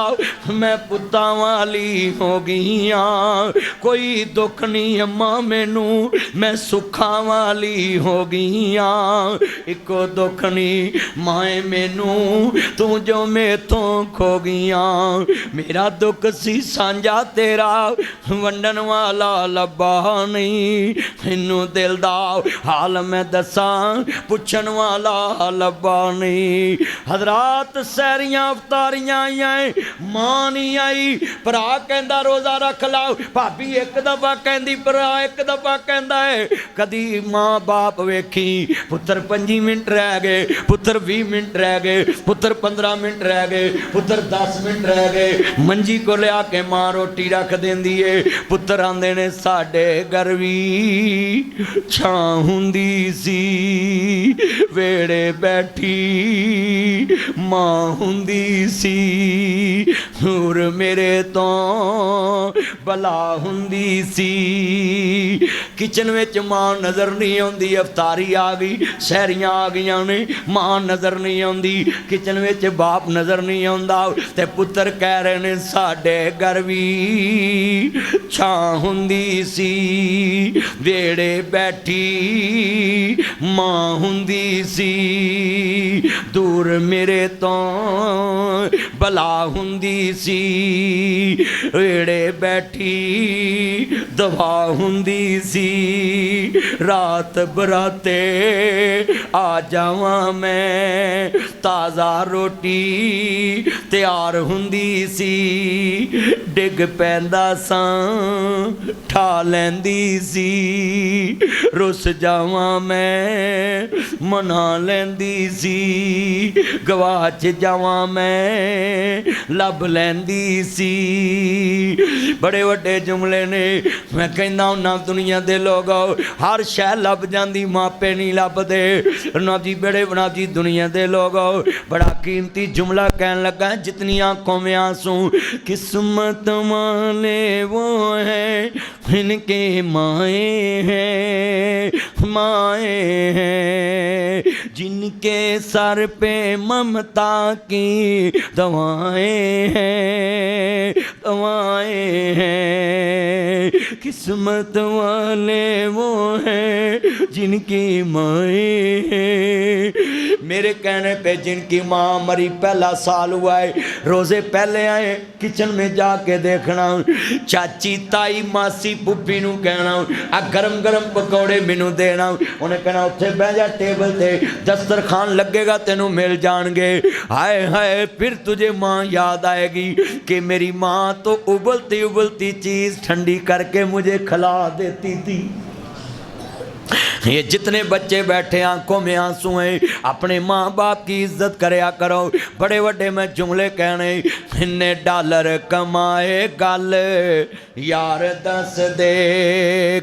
मैं पुत्तां वाली हो गईयां। कोई दुख नहीं अम्मा मैनू, मैं सुखां वाली हो गईयां। इको दुख नहीं माए मैनू, तू जो मेथों खो गईयां। मेरा दुख सी सांझा तेरा, वंडन वाला लब्बा नहीं। मैनू दिल दा हाल मैं दसां, पुछन वाला लब्बा नहीं। हजरात सैरियां अवतारियां आई, मां नहीं आई। भरा कहंदा रोज़ा रख लाओ, भाभी एक दफा कहंदी, भरा एक दफा कहंदा है। कदी मां बाप वेखी, पुत्र 5 मिनट रह गए, पुत्र 20 मिनट रह गए, पुत्र 15 मिनट रह गए, पुत्र 10 मिनट रह गए। मंजी को लिया के मां रोटी रख देंदी है। पुत्र आंदे ने साडे घर भी छां हुंदी सी, वेड़े बैठी मां हुंदी सी, नूर मेरे तो भला हुंदी सी। किचन विच मां नज़र नहीं आउंदी, अवतारी आ गई, शहरियां आ गईयां ने, मां नज़र नहीं आउंदी। किचन विच बाप नज़र नहीं आउंदा, ते पुत्र कह रहे ने साडे घर भी छां हुंदी सी, वेड़े बैठी मां हुंदी सी, दूर मेरे तो भला हुंदी सी, वेड़े बैठी दवा हुंदी सी। रात बराते आ जावां मैं ताज़ा रोटी ਤਿਆਰ ਹੁੰਦੀ ਸੀ ਡਿੱਗ ਪੈਂਦਾ ਸਾਂ ਠਾ ਲੈਂਦੀ ਸੀ ਰੁੱਸ ਜਾਵਾਂ ਮੈਂ ਮਨਾ ਲੈਂਦੀ ਸੀ ਗਵਾਚ ਜਾਵਾਂ ਮੈਂ ਲੱਭ ਲੈਂਦੀ ਸੀ ਬੜੇ ਵੱਡੇ ਜੁਮਲੇ ਨੇ ਮੈਂ ਕਹਿੰਦਾ ਉਹਨਾਂ ਦੁਨੀਆ ਦੇ ਲੋਗੋ ਹਰ ਸ਼ੈ ਲੱਭ ਜਾਂਦੀ ਮਾਪੇ ਨਹੀਂ ਲੱਭਦੇ ਨਾ ਜੀ ਬੜੇ ਬਣਾ ਜੀ ਦੁਨੀਆ ਦੇ ਲੋਗੋ बड़ा कीमती जुमला कहने लगा जितनी आंखों में आंसू किस्मत वाले वो हैं इनके माए हैं जिनके सर पे ममता की दवाएं हैं किस्मत वाले वो हैं जिनकी माए हैं मेरे कहने पे जिनकी माँ मरी पहला साल हुआ है रोज़े पहले आए किचन में जाके देखना चाची ताई मासी पुप्पी नू कहना आ गरम गरम पकौड़े मैनू देना उन्हें कहना उत्थे बह जा टेबल ते दस्तरखान लगेगा तेनू मिल जाएंगे हाय हाय फिर तुझे माँ याद आएगी कि मेरी माँ तो उबलती उबलती चीज़ ठंडी करके मुझे खिला देती थी ये जितने बच्चे बैठे आंखों में आंसू हैं अपने माँ बाप की इज्जत करया करो बड़े बड़े मैं जुमले कहने इन्ने डॉलर कमाए गल यार दस दे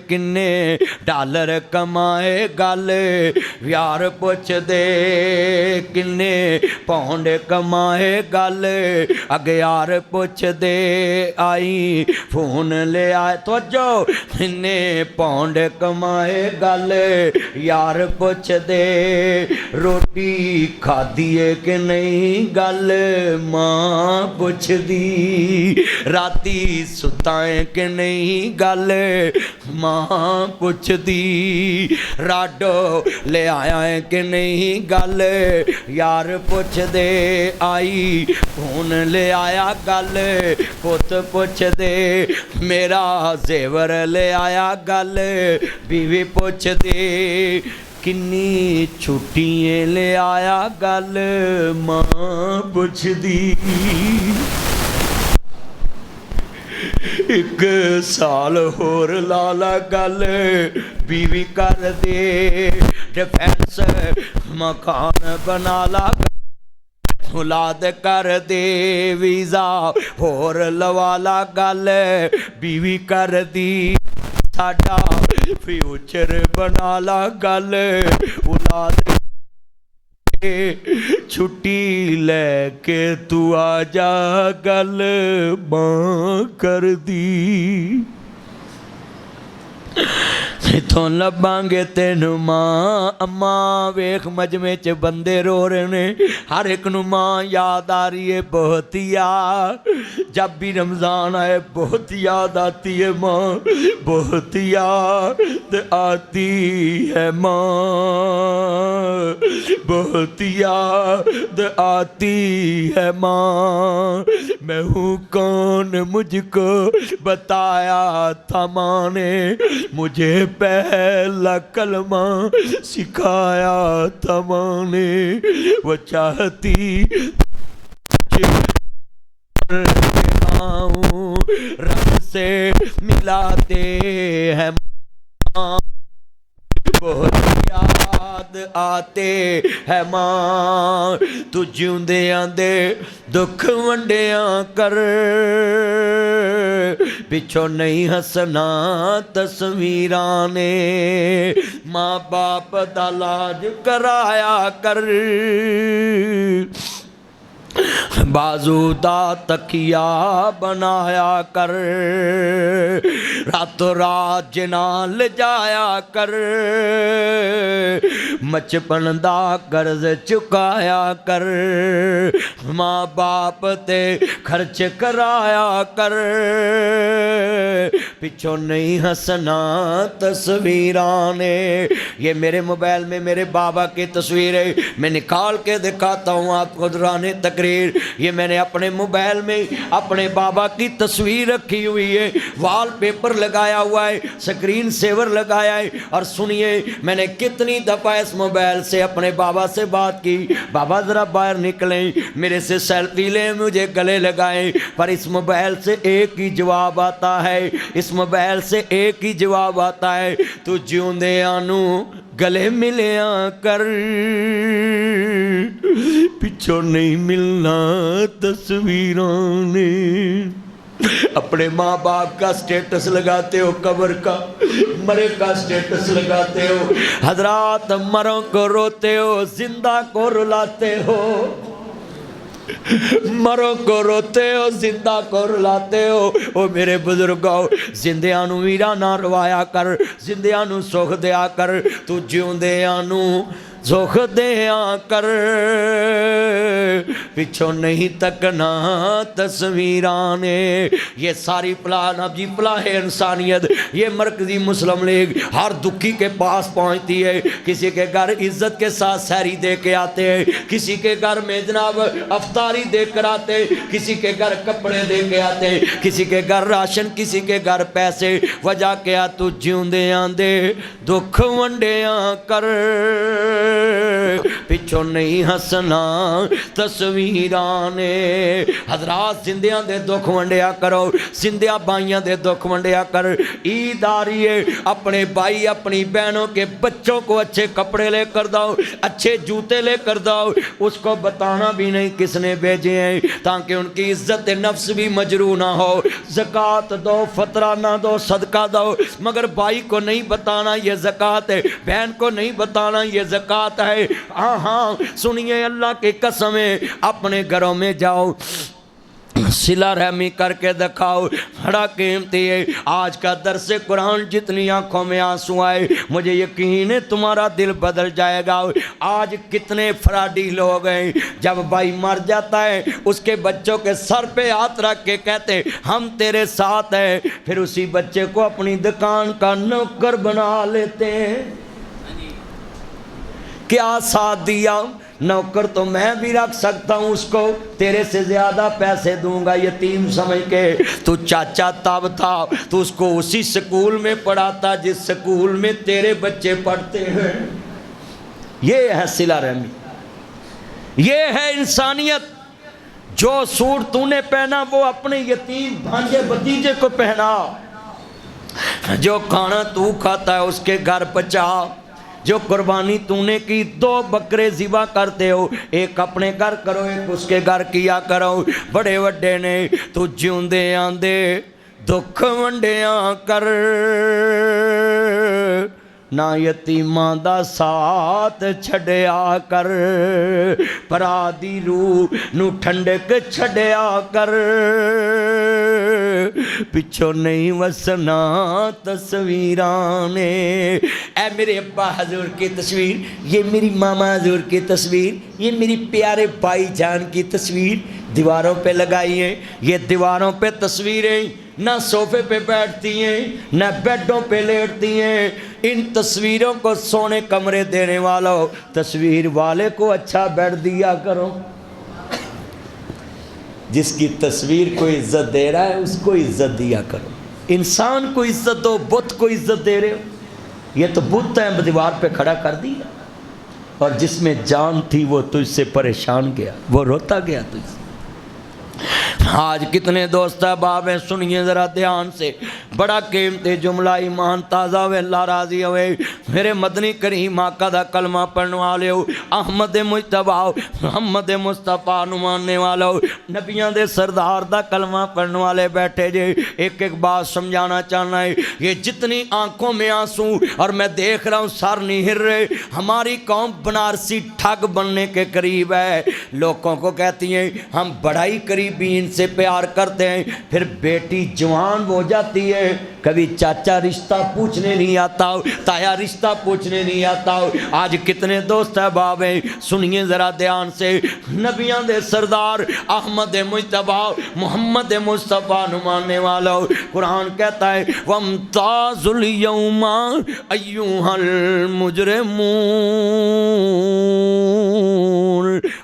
किन्ने डॉलर कमाए गल यार पुछ दे किन्ने पाउंड कमाए गल अगे यार पुछ दे आई फोन ले आए तो जो इन्ने पाउंड कमाए गल यार पुछ दे रोटी खाधी है कि नहीं गल मां पुछदी राती सुता है कि नहीं गल मां पुछदी राडो ले आया है कि नहीं गल यार पुछ दे आई फोन ले आया गल पुत पुछ दे मेरा जेवर ले आया गल बीवी पुछ दे किन्नी छुट्टियां ले आया गल मां पुछदी एक साल होर लाला गल बीवी कर दे डिफेंस मकान बना ला औलाद कर दे वीज़ा होर लवाला गल बीवी कर दी साडा फ्यूचर बना ला गल औलाद छुट्टी लेके तू आ जा गल मां कर दी इथों लभांगे तेनू मां अम्मा वेख मजमे च बंदे रो रहे ने हर एक नू मां याद आ रही है बहुत याद जब भी रमज़ान आए बहुत याद आती है मां बहुत याद आती है मां बहुत याद आती है मां मैं हूँ कौन मुझको बताया था मां ने मुझे पहला कलमा सिखाया था मां ने वो चाहती रब से मिलाते हैं मां बहुत याद आते है मां तू जिउंदियां दे दुख वंडिया कर पिछों नहीं हसना तस्वीरां ने माँ बाप दा लाज कराया कर बाजूदा तकिया बनाया कर रातों रात जना ले जाया कर बचपन दा कर्ज चुकाया कर माँ बाप ते खर्च कराया कर पिछों नहीं हंसना तस्वीरां ने ये मेरे मोबाइल में मेरे बाबा की तस्वीर है मैं निकाल के दिखाता हूँ आपको दौरान तकरीर تصویر، یہ میں نے اپنے موبائل میں اپنے بابا کی تصویر رکھی ہوئی ہے، وال پیپر لگایا ہوا ہے، سکرین سیور لگایا ہے، اور سنیے میں نے کتنی دفعہ اس موبائل سے اپنے بابا سے بات کی، بابا ذرا باہر نکلیں، میرے سے سیلفی لیں، مجھے گلے لگائیں، پر اس موبائل سے ایک ہی جواب آتا ہے، اس موبائل سے ایک ہی جواب آتا ہے، تو جیوندے آنو گلے ملیاں کر، پچھو نہیں ملنا تصویروں نے۔ اپنے ماں باپ کا سٹیٹس لگاتے ہو، قبر کا، مرے کا سٹیٹس لگاتے ہو، حضرات مروں کو روتے ہو، زندہ کو رلاتے ہو، مروں کو روتے ہو، زندہ کو رلاتے ہو۔ او میرے بزرگوں، زندیاں نو ویرا نہ روایا کر، زندیاں نو سوکھ دیا کر، تو جیوندیاں نو سوکھ دیا کر، پچھو نہیں تکنا تصویران۔ یہ ساری پلان جی پلاہ انسانیت، یہ مرکزی مسلم لیگ ہر دکھی کے پاس پہنچتی ہے، کسی کے گھر عزت کے ساتھ سحری دے کے آتے ہیں، کسی کے گھر میں جناب افطاری دے کر آتے ہیں، کسی کے گھر کپڑے دے کے آتے ہیں، کسی کے گھر راشن، کسی کے گھر پیسے، وجہ کیا تو جیوندیاں دے دکھ ونڈیاں کر، پچھو نہیں ہسنا تصویران۔ حضرات زندیاں دے دکھ ونڈیا کرو، زندیاں بائیاں دے دکھ ونڈیا کر۔ عید آ رہی ہے، اپنے بھائی اپنی بہنوں کے بچوں کو اچھے کپڑے لے کر دو، اچھے جوتے لے کر دو، اس کو بتانا بھی نہیں کس نے بھیجے ہیں، تاکہ ان کی عزت نفس بھی مجروح نہ ہو۔ زکوٰۃ دو، فطرہ نہ دو، صدقہ دو، مگر بھائی کو نہیں بتانا یہ زکوٰۃ ہے، بہن کو نہیں بتانا یہ زکوٰۃ ہے۔ ہاں ہاں سنیے، اللہ کی قسم ہے، اپنے گھروں میں جاؤ، صلہ رحمی کر کے دکھاؤ، بڑا قیمتی ہے۔ آج کا درس قرآن جتنی آنکھوں میں آنسو آئے، مجھے یقین ہے تمہارا دل بدل جائے گا۔ آج کتنے فراڈی لوگ ہیں، جب بھائی مر جاتا ہے اس کے بچوں کے سر پہ ہاتھ رکھ کے کہتے ہم تیرے ساتھ ہیں، پھر اسی بچے کو اپنی دکان کا نوکر بنا لیتے ہیں۔ کیا ساتھ دیا؟ نوکر تو میں بھی رکھ سکتا ہوں، اس کو تیرے سے زیادہ پیسے دوں گا، یتیم سمجھ کے۔ تو چاچا تب تھا، تو اس کو اسی سکول میں پڑھاتا جس سکول میں تیرے بچے پڑھتے ہیں۔ یہ ہے صلہ رحمی، یہ ہے انسانیت۔ جو سوٹ تو نے پہنا وہ اپنے یتیم بھانجے بھتیجے کو پہنا، جو کھانا تو کھاتا ہے اس کے گھر پچا، جو قربانی تو نے کی 2 بکرے ذبح کرتے ہو، ایک اپنے گھر کرو ایک اس کے گھر کیا کرو۔ بڑے وڈے نے تو جیوندے آندے دکھ ونڈیاں کر، نہ یتیماں دا ساتھ چھڈیا کر، پرا دی روح نو ٹھنڈک چھڈیا کر، پچھو نہیں وسنا تصویران۔ اے میرے ابا حضور کی تصویر، یہ میری ماما حضور کی تصویر، یہ میری پیارے بھائی جان کی تصویر دیواروں پہ لگائی ہیں۔ یہ دیواروں پہ تصویریں نہ صوفے پہ بیٹھتی ہیں نہ بیڈوں پہ لیٹتی ہیں۔ ان تصویروں کو سونے کمرے دینے والوں، تصویر والے کو اچھا بیڈ دیا کرو۔ جس کی تصویر کو عزت دے رہا ہے اس کو عزت دیا کرو۔ انسان کو عزت دو، بت کو عزت دے رہے ہو، یہ تو بت ہے دیوار پہ کھڑا کر دیا، اور جس میں جان تھی وہ تجھ سے پریشان گیا، وہ روتا گیا تجھ سے۔ آج کتنے دوست احباب ہیں، سنیے ذرا دھیان سے، بڑا قیمتی جملہ، ایمان تازہ ہوئے، اللہ راضی ہوئے، میرے مدنی کریم آقا دا کلمہ پڑھنے والے ہو، احمد مجتبیٰ محمد مصطفیٰ نو ماننے والا ہو، نبیاں دے سردار دا کلمہ پڑھنے والے بیٹھے جے۔ ایک ایک بات سمجھانا چاہنا ہے، یہ جتنی آنکھوں میں آنسو اور میں دیکھ رہا ہوں سر نہیں ہل رہے، ہماری قوم بنارسی ٹھگ بننے کے قریب ہے۔ لوگوں کو کہتی ہیں ہم بڑا ہی قریبی ان سے پیار کرتے ہیں، پھر بیٹی جوان ہو جاتی ہے، کبھی چاچا رشتہ پوچھنے نہیں آتا، تایا رشتہ پوچھنے نہیں آتا۔ آج کتنے دوست احباب ہیں، سنیے ذرا دھیان سے، نبیاں دے سردار احمد مجتبیٰ محمد مصطفیٰ نو ماننے والا، قرآن کہتا ہے وَامْتَازُوا الْيَوْمَ أَيُّهَا الْمُجْرِمُونَ،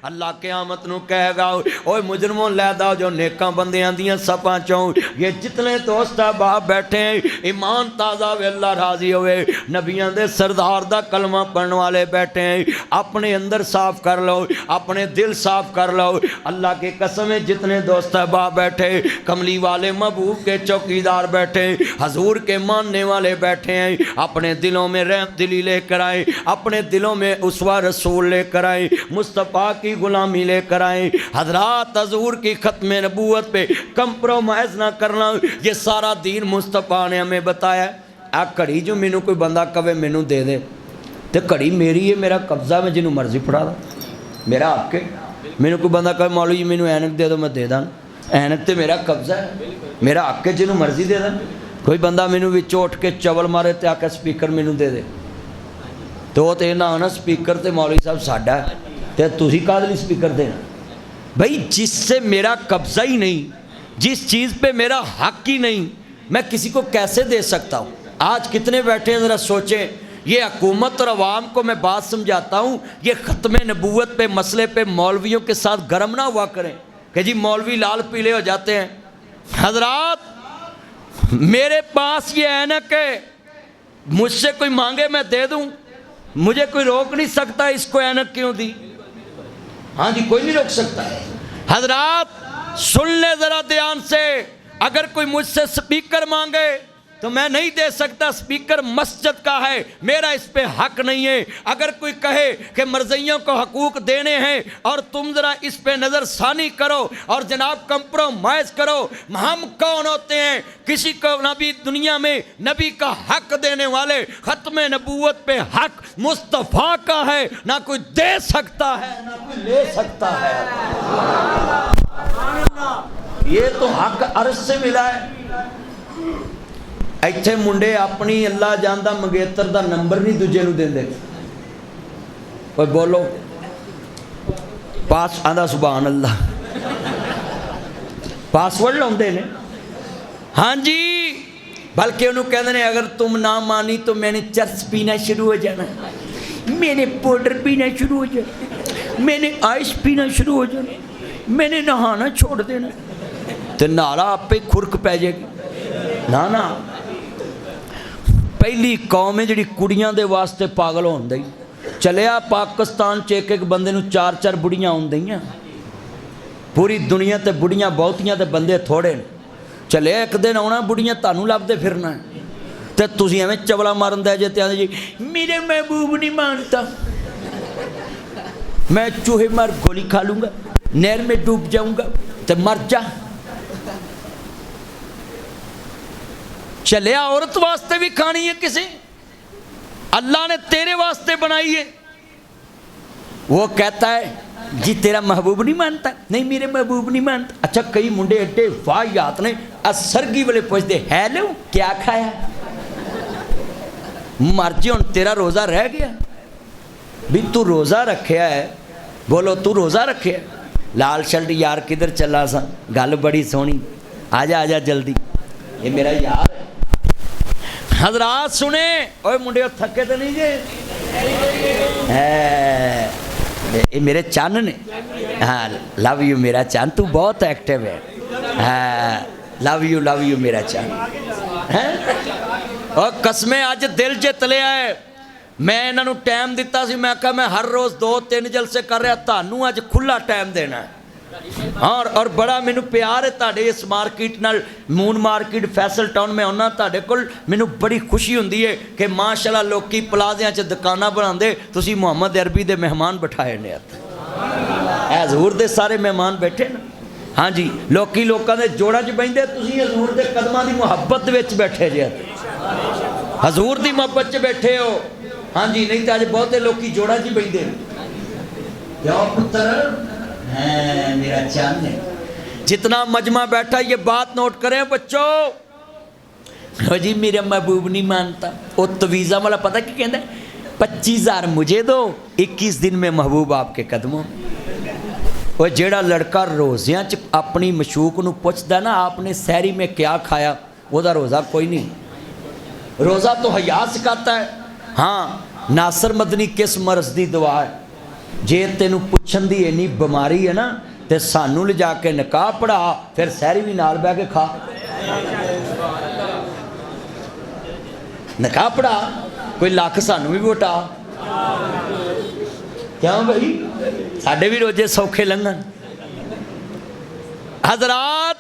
اللہ قیامت نو کہے گا اوے مجرموں لے داؤ جو نیکاں بندیاں دیاں سپاں چوں یہ جتنے دوست احباب بیٹھے ہیں ایمان تازہ ہوئے اللہ راضی ہوئے نبیاں دے سردار دا کلمہ پڑھنے والے بیٹھے ہیں اپنے اندر صاف کر لو اپنے دل صاف کر لو اللہ کے قسم ہے جتنے دوست احباب بیٹھے کملی والے محبوب کے چوکیدار بیٹھے حضور کے ماننے والے بیٹھے ہیں اپنے دلوں میں رحم دلی لے کر آئیں اپنے دلوں میں اسوہ رسول لے کر آئیں مصطفیٰ کی غلامی لے کر آئیں حضرات حضور کی ختم نبوت پہ کمپرومائز نہ کرنا یہ سارا دین مصطفیٰ نے ہمیں بتایا ہے کڑی جو مینوں کوئی بندہ کہے مینوں دے دے تو کڑی میری ہے میرا قبضہ میں جنوں مرضی پڑھا دا میرا حق ہے مینوں کوئی بندہ کہے مولوی جی مینوں اینک دے دو میں دے داں اینک تے میرا قبضہ ہے میرا حق ہے جنوں مرضی دے داں کوئی بندہ مینوں وچ اٹھ کے چول مارے تے آ کے سپیکر مینوں دے دے تو وہ تو یہ نہ ہونا سپیکر تے مولوی صاحب ساڈا ہے تے تسی کہدے لئی سپیکر دینا بھائی جس سے میرا قبضہ ہی نہیں جس چیز پہ میرا حق ہی نہیں میں کسی کو کیسے دے سکتا ہوں آج کتنے بیٹھے ہیں ذرا سوچیں یہ حکومت اور عوام کو میں بات سمجھاتا ہوں یہ ختم نبوت پہ مسئلے پہ مولویوں کے ساتھ گرم نہ ہوا کریں کہ جی مولوی لال پیلے ہو جاتے ہیں حضرات میرے پاس یہ اینک ہے مجھ سے کوئی مانگے میں دے دوں مجھے کوئی روک نہیں سکتا اس کو اینک کیوں دی ہاں جی کوئی نہیں روک سکتا حضرات سن لے ذرا دھیان سے اگر کوئی مجھ سے سپیکر مانگے تو میں نہیں دے سکتا سپیکر مسجد کا ہے میرا اس پہ حق نہیں ہے اگر کوئی کہے کہ مرزیوں کو حقوق دینے ہیں اور تم ذرا اس پہ نظر ثانی کرو اور جناب کمپرومائز کرو ہم کون ہوتے ہیں کسی کو نبی دنیا میں نبی کا حق دینے والے ختم نبوت پہ حق مصطفیٰ کا ہے نہ کوئی دے سکتا ہے نہ کوئی لے سکتا ہے یہ تو حق عرش سے ملا ہے ایتھے منڈے اپنی اللہ جاندہ منگیتر دا نمبر نہیں دوجے نو دین دے کوئی بولو پاس آندہ سبحان اللہ پاسورڈ لاؤندے نے ہاں جی بلکہ انہوں کہتے ہیں اگر تم نہ مانی تو میں نے چرس پینا شروع ہو جانا میں نے پوڈر پینا شروع ہو جانا میں نے آئس پینا شروع ہو جانا میں نے نہانا چھوڑ دینا تو نالا آپ پہ کھرک پہ جائے گی نا پہلی قوم ہے جڑی کڑیاں دے واسطے پاگل ہون دئی چلیا پاکستان چیک ایک بندے نو 4 بڑیاں ہون دئیاں پوری دنیا تے بڑیاں بہتیاں تے بندے تھوڑے چلے ایک دن آنا بڑیاں تانوں لب دے پھرنا ہے تے تسی ہمیں چولا مارن دے جے جی میرے محبوب نہیں مانتا میں چوہے مار گولی کھا لوں گا نہر میں ڈوب جاؤں گا تے مر جا چلیا عورت واسطے بھی کھانی ہے کسی اللہ نے تیرے واسطے بنائی ہے وہ کہتا ہے جی تیرا محبوب نہیں مانتا نہیں میرے محبوب نہیں مانتا اچھا کئی منڈے اٹھے واہیات نے سرگی والے پوچھتے ہے لو کیا کھایا مرجی ہوں تیرا روزہ رہ گیا بھی تو روزہ رکھیا ہے بولو تو روزہ رکھیا ہے لال شرٹ یار کدھر چلا سا گل بڑی سونی آجا جلدی یہ میرا یار ہے حضرات سنیں اوے منڈے تھکے تو نہیں جے یہ میرے چان نے ہاں لو یو میرا چان تو بہت ایکٹیو ہے ہاں لو یو میرا چان اور قسمیں آج دل جت لیا ہے میں انہوں نے ٹائم دیتا سی میں کہا میں ہر روز 2-3 جلسے کر رہا تانوں آج کھلا ٹائم دینا ہے اور بڑا مینوں پیار ہے تاڑے اس مارکیٹ نال مون مارکیٹ فیصل ٹاؤن میں ہونا تاڑے کل مینوں بڑی خوشی ہوندی ہے کہ ماشاءاللہ لوکی پلازیاں چ دکاناں بناندے تسی محمد عربی دے مہمان بٹھائے نے اے حضور دے سارے مہمان بیٹھے نا ہاں جی لوکی لوکاں دے جوڑاں چ بیندے تسی حضور دے قدماں دی محبت وچ بیٹھے جے حضور دی محبت چ بیٹھے ہو ہاں جی نہیں تے اج بہتے لوکی جوڑاں چ بیندے کیا پتر میرا چاند ہے جتنا مجمع بیٹھا یہ بات نوٹ کریں بچوں جی میرا محبوب نہیں مانتا وہ تویزہ والا پتہ کیا کہتا ہے 25,000 مجھے دو 21 دن میں محبوب آپ کے قدموں وہ جیڑا لڑکا روزیاں اپنی مشوق نو پوچھتا نا آپ نے سحری میں کیا کھایا وہ دا روزہ کوئی نہیں روزہ تو حیا سکھاتا ہے ہاں ناصر مدنی کس مرض دی دعا ہے जे तेनू पुछण दी इन्नी बीमारी है ना तो सानू ले जाके निकाह पढ़ा, फिर सहरी भी नाल बह के खा। निकाह पढ़ा, कोई लख सानू भी वटा, क्यों भाई साडे भी रोजे सौखे लंघन। हजरात,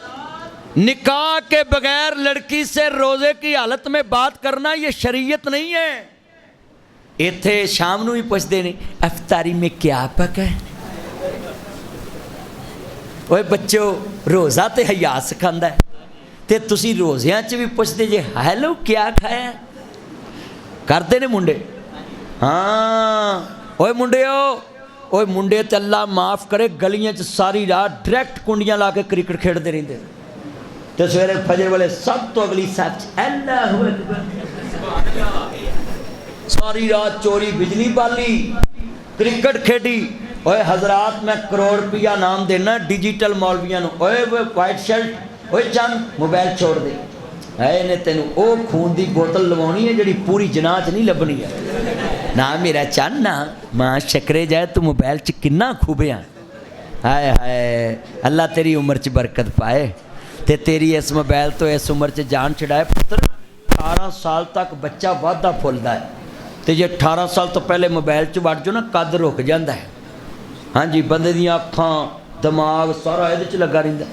निकाह के बगैर लड़की से रोजे की हालत में बात करना ये शरीयत नहीं है। इत्थे शाम नूं भी पुछदे ने अफ्तारी में क्या पका है। ओए बच्चों, रोज़ा तो हया सिखांदा है, ते तुसी रोज़ियां च भी पुछदे जे हैलो क्या खाया करते ने मुंडे। हाँ ओए मुंडियो, ओए मुंडे ते अल्लाह माफ़ करे गलियां च सारी रात डायरैक्ट कुंडियां ला के क्रिकेट खेडते रहंदे, तो सवेरे फजर वाले सब तो अगली सच अल्लाहु अकबर, सारी रात चोरी बिजली बाली क्रिकेट खेडी। ओए हजरात, मैं करोड़ रुपया नाम देना डिजिटल मौलवियां नूं। ओए वाइट शर्ट, ओए चंद मोबाइल छोड़ दे, है ने तेनू ओ खून की बोतल लवानी है जिहड़ी पूरी जनाह च नहीं लभनी है ना। मेरा चंद ना मां शक्रे जाए तू मोबाइल च किन्ना खूबिया। हाय हाय, अल्लाह तेरी उम्र च बरकत पाए ते तेरी इस मोबाइल तो इस उम्र च जान छड़ाए। पुत्र 18 साल तक बच्चा वाधा फुलदा है, तो जे 18 साल तो पहले मोबाइल च वड़ जाओ ना कद रुक जाता है। हाँ जी, बंदे दियां अखां दिमाग सारा ये च लगा रहिंदा।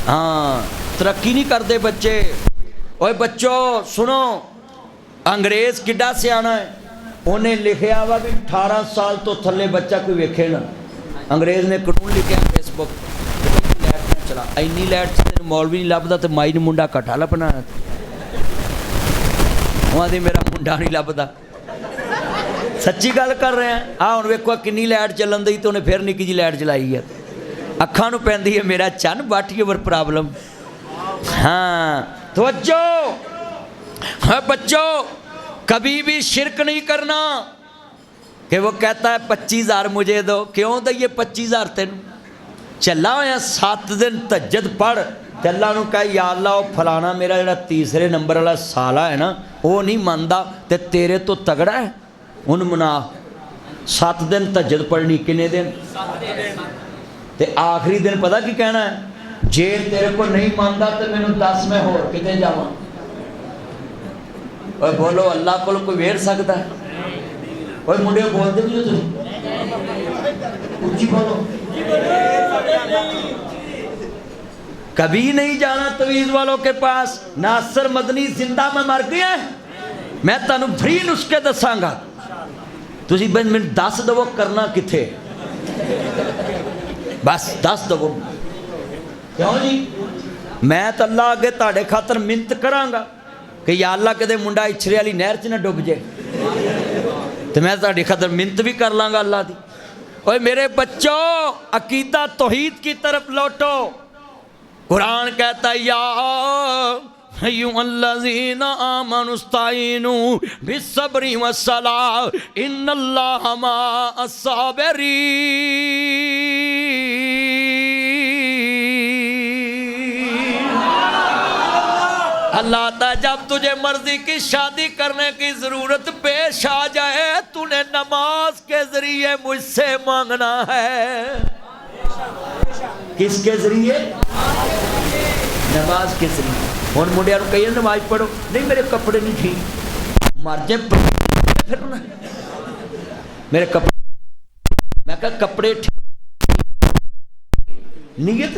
हाँ, तरक्की नहीं करते बच्चे। ओए बच्चों सुनो, अंग्रेज़ किड्डा सियाना है, उन्हें लिखिया वा भी 18 साल तो थले बच्चा कोई वेखे ना। अंग्रेज़ ने कानून लिखिया फेसबुक लैट ना चला, इन्नी लैट से तेन मौलवी नहीं लभदा तो माई ने मुंडा कट्ठा लभना। उन्हें मेरा मुंडा नहीं लभदा, सच्ची गल कर रहे हैं। आ हुण वेखो किन्नी लैट चलन दी तो उन्हें फिर निक्की जी लैट चलाई है, अखां नूं पैंदी है मेरा चन वाट यूर प्रॉब्लम। हाँ तवज्जो, हाँ बच्चों, कभी भी शिरक नहीं करना कि वो कहता है 25,000 मुझे दो। क्यों दईए 25,000 तेन? चला होया 7 दिन तहज्जुद पढ़, अल्लाह नूं कह या अल्लाह वो फलाना मेरा जिहड़ा तीसरे नंबर वाला साला है ना वो नहीं मानदा ते तेरे तो तगड़ा है, उन्हें मना। 7 दिन तहज्जुद पढ़नी, किन्ने दिन? ते आखिरी दिन पता की कहना है, जे तेरे को नहीं मानता तो मैनू दस मैं होर किते जावां। ओए बोलो, अल्लाह को कोई वेर सकता है? ओए मुंडे बोलते नहीं हो तुम, उच्ची बोलो। कभी नहीं जाना तवीज़ वालों के पास। नासिर मदनी जिंदा में मर गया है, मैं तुहानू फ्री नुस्खे दसांगा, तुसीं बस मैनू दस दवो करना किथे, बस दस दवो। क्यों जी? मैं तो अल्लाह अगे तुहाडे खातर मिन्नत करांगा कि या अल्लाह कदे मुंडा इछरे वाली नहर च ना डुब जाए, तो मैं तुहाडे खातर मिन्नत भी कर लांगा अल्लाह दी। ओए मेरे बच्चों, अकीदा तौहीद की तरफ लौटो। कुरान कहता है या अय्युहल्लज़ीना आमनुस्ताईनु बिस्सब्रि वस्सलाह इन्नल्लाहा मअस्साबिरीन। अल्लाह ताला जब तुझे मर्जी की शादी करने की जरूरत पेश आ जाए, तूने नमाज के जरिए मुझसे मांगना है। किसके जरिए? नमाज के जरिए। हुण मुंडिया नूं कहिए नमाज पढ़ो, नहीं मेरे कपड़े नहीं ठीक, मर जाए फिर ना मेरे कपड़े। मैं कहा कपड़े ठीक, नीयत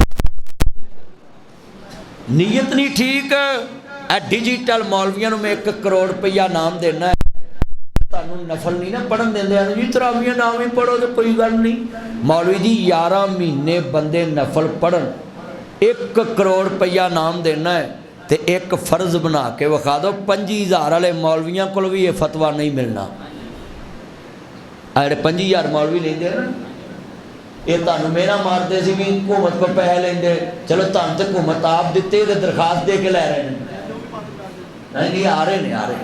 नहीं ठीक। डिजिटल मौलवियों में 1 करोड़ रुपया नाम देना है, तुहानू नफल नहीं ना पढ़न देंदे जी, तरावियां नाम ही पढ़ो तो कोई गल नहीं। मौलवी जी 11 महीने बंदे नफल पढ़न, 1 करोड़ रुपया नाम देना है, तो एक फर्ज बना के विखा दो। 25,000 वाले मौलवियों को भी ये फतवा नहीं मिलना। अरे 25,000 मौलवी लेंदे ना, ये तुहानू मेरा मारते सी भी हुकूमत को पैसे लेंदे, चलो तुहानू तो हुकूमत आप दिते तो दरखास्त दे के लै रहे हैं। नहीं आ रहे ने, आ रहे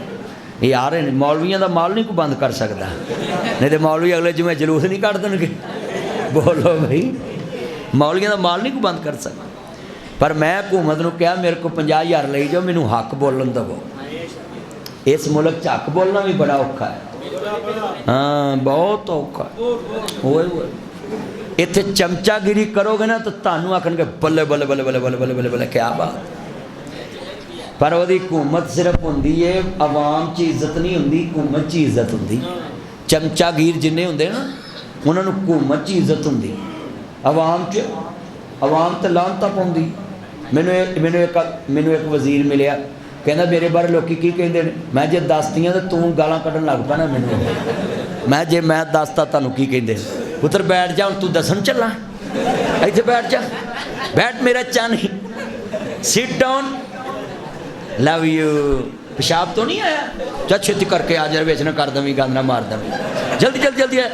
ये आ रहे हैं। मौलवियों का माल नहीं कोई बंद कर सकता, नहीं तो मौलवी अगले जिमें जलूस नहीं कट देंगे। बोलो भाई, मौलवियों का माल नहीं कोई बंद कर सकता। पर मैं हुकूमत को कहा मेरे को 50,000 ले जाओ, मैनू हक बोलन दवो। इस मुल्क च हक बोलना भी बड़ा औखा है। ہاں بہت اوکھا ہوئے ہوئے اتنے چمچاگیری کرو گے نا تو تانوں آکھن گے بلے بلے بلے بلے بلے بلے بلے بلے کیا بات پر وہ حکومت صرف ہوندی ہے عوام چی عزت نہیں ہوندی حکومت چی عزت ہوندی چمچاگیر جنہیں ہوندے نا انہوں نے حکومت چی عزت ہوندی عوام تے لعنتاں پوندی مینوں ایک وزیر ملیا کہنا میرے بارے لوکی کی کہندے نے میں جے دستی ہاں تو گالاں کڈن لگ پا نا مینوں میں جے میں دستا تانوں کی کہندے پتر بیٹھ جا ہن تو دسن چلا ایتھے بیٹھ جا بیٹھ میرا چن سٹ ڈاؤن لو یو پیشاب تو نہیں آیا چا چھتی کر کے آ جائے ویچ نہ کر دیں گند نہ مار دیں جلدی جلدی جلدی ہے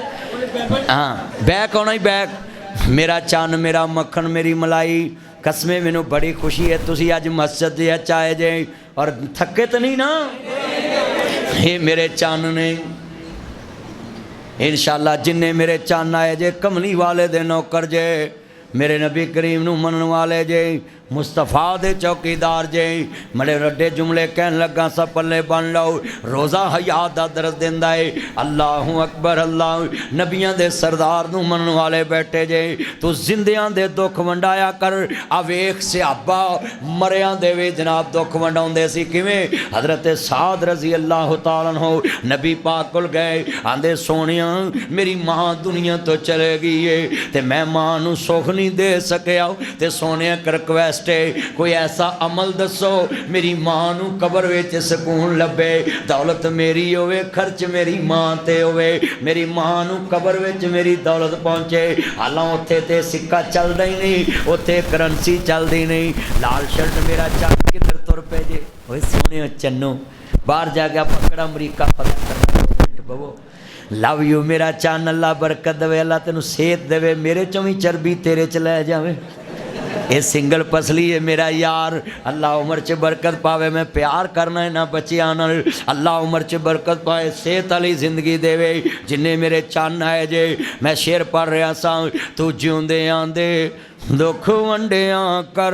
ہاں بیک آنا ہی بیک میرا چن میرا مکھن میری ملائی قسمیں مینوں بڑی خوشی ہے تسی اج مسجد دے چائے جے اور تھکے تو نہیں نا یہ میرے چن نے انشاءاللہ جننے میرے چن آئے جے کملی والے دے نوکر جے میرے نبی کریم نو منن والے جے مصطفیٰ دے چوکیدار جے مڑے رڈے جملے کہن لگا سا پلے بن لو روزہ حیات دا درس دیندا ہے اللہ اکبر اللہ نبیاں دے سردار نو منن والے بیٹھے جے تو زندیاں دے دکھ ونڈایا کر اویخ صحابہ مریاں دے وے جناب دکھ ونڈاوندے سی کیویں حضرت سعد رضی اللہ تعالیٰ عنہ نبی پاک کول گئے آندے سونیاں میری ماں دنیا تو چلے گئی ہے تے میں ماں نو سکھ نہیں دے سکیا تے سونے کر ریکویسٹ کوئی ایسا عمل دسو میری ماں نو قبر وچ سکون لبے دولت میری ہوئے خرچ میری ماں تے ہوئے میری ماں نو قبر وچ میری دولت پہنچے حالاں اوتھے تے سکہ چلدا ہی نہیں اوتھے کرنسی چلدی نہیں لال شرٹ میرا چن کدھر تر پے جے اوے سونے چنو باہر جا کے پکڑا امریکہ فتح کرنا منٹ بو لو یو میرا چن اللہ برکت دے اللہ تینوں صحت دے میرے چوں وی چربی تیرے چ لے جاوے یہ سنگل پسلی ہے میرا یار اللہ عمر چ برکت پاوے میں پیار کرنا ہے نہ بچیاں نال اللہ عمر چ برکت پائے صحت والی زندگی دے جنہیں میرے چن آئے جے میں شعر پڑھ رہا سا تو جیوندے آندے دکھ ونڈیاں کر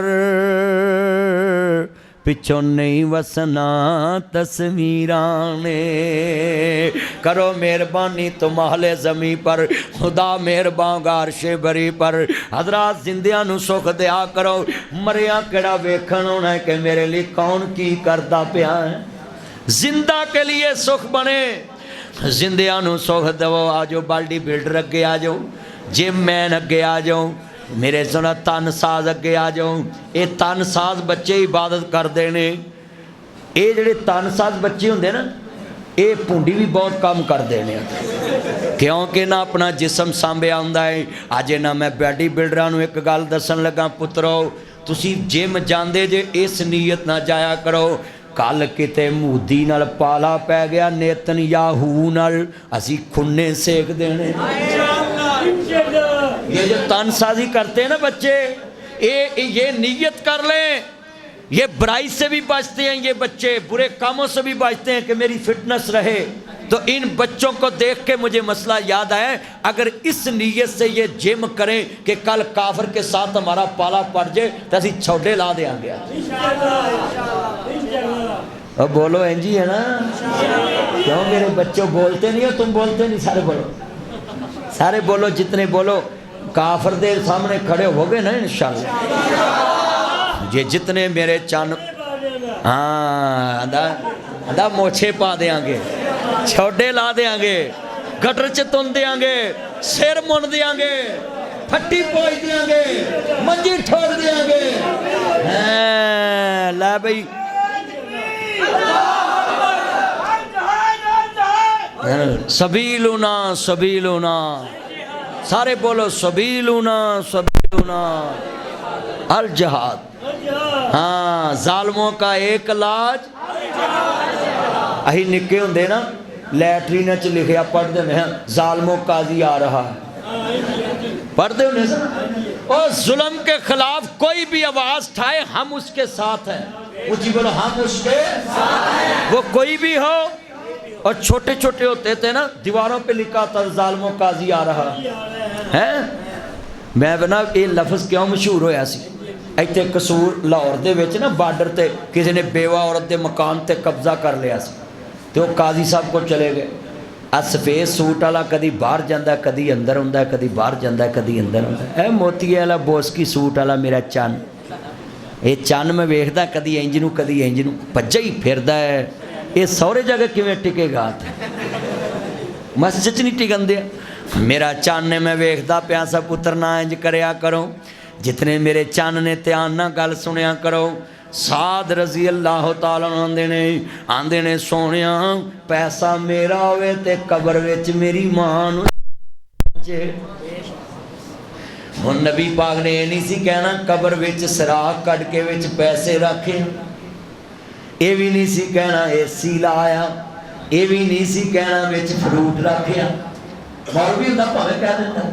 پچھوں نہیں وسنا تصویراں نے کرو مہربانی تم اہل زمین پر خدا مہربان عرش بری پر حضرات زندیاں نو سکھ دیا کرو مریاں کیڑا ویکھن ہونا ہے کہ میرے لیے کون کی کردا پیا ہے زندہ کے لیے سکھ بنے زندیاں نو سکھ دو آجو بالڈی بلڈر اگے آجو جم مین اگے آجو میرے سنا تن ساز اگے آ جاؤں اے تن ساز بچے عبادت کرتے ہیں اے جڑے تن ساز بچے ہوندے نا اے پونڈی بھی بہت کام کرتے ہیں کیونکہ نہ اپنا جسم سانبھیا ہوندا ہے اج نہ میں باڈی بلڈراں نوں ایک گل دسن لگا پترو تسی جم جاندے جے اس نیت نہ جایا کرو کل کتے مودی نال پالا پی گیا نیتن یاہو نال اسی کھنے سیک دینے یہ جو تن سازی کرتے ہیں نا بچے یہ نیت کر لیں یہ برائی سے بھی بچتے ہیں یہ بچے برے کاموں سے بھی بچتے ہیں کہ میری فٹنس رہے تو ان بچوں کو دیکھ کے مجھے مسئلہ یاد آیا اگر اس نیت سے یہ جم کریں کہ کل کافر کے ساتھ ہمارا پالا پڑ جائے تو اسی چھوڑے لا دیا گیا اب بولو انجی ہے نا کیوں میرے بچوں بولتے نہیں ہو تم بولتے نہیں سارے بولو جتنے بولو کافر دے سامنے کھڑے ہو گئے نا انشاءاللہ یہ جتنے میرے چان ہاں ادا موچھے پا دیاں گے چھوڑے لا دیاں گے گٹر چتن دیاں گے سیر من دیاں گے پھٹی پوچھ دیاں گے منجی ٹھوڑ دیاں گے لے بھئی سبیلنا سبیلنا سارے بولو سبیلنا سبیلنا الجہاد ہاں ظالموں کا ایک علاج اہی نکے ہوندے نا لیٹرین چ لکھیا پڑھ دے میں ظالموں قاضی آ رہا ہے پڑھ دے انہیں سا اور ظلم کے خلاف کوئی بھی آواز اٹھائے ہم اس کے ساتھ ہیں اونچی بولو ہم اس کے ساتھ ہیں وہ کوئی بھی ہو اور چھوٹے چھوٹے ہوتے تھے نا دیواروں پہ لکھا تھا ظالموں قاضی آ رہا ہے میں بنا یہ لفظ کیوں مشہور ہویا سی ایتھے قصور لاہور دے وچ نا بارڈر تے کسی نے بیوہ عورت دے مکان تے قبضہ کر لیا سی تو وہ قاضی صاحب کو چلے گئے आ सफेद सूट वाला कदी बाहर जाता कदी अंदर आउंदा कदी बाहर जाता कदी अंदर आउंदा। ए मोतीए वाला बोसकी सूट वाला मेरा चन, ये चन मैं वेखदा कदी इंज नूं कदी इंज नूं भज्जा ही फिरदा है। ये सौरे जगह किवें टिकेगा, मस्जिद च नहीं टिकन दिया। मेरा चन ने मैं वेखदा पिया सा पुत्र ना इंज करया करो, जितने मेरे चन ने ध्यान ना गल सुनिया करो। साद रजी अल्लाह तआला आंदे ने सोनिया पैसा मेरा होवे ते कबर विच मेरी मां नूं हुण नबी पाक ने ये नहीं सी कहना कबर विच सराख कढ के विच पैसे रखे, ये भी नहीं सी कहना एसी लाया, ये भी नहीं सी कहना विच फ्रूट रखिया। मौलवी हुंदा भावें कह दिंदा।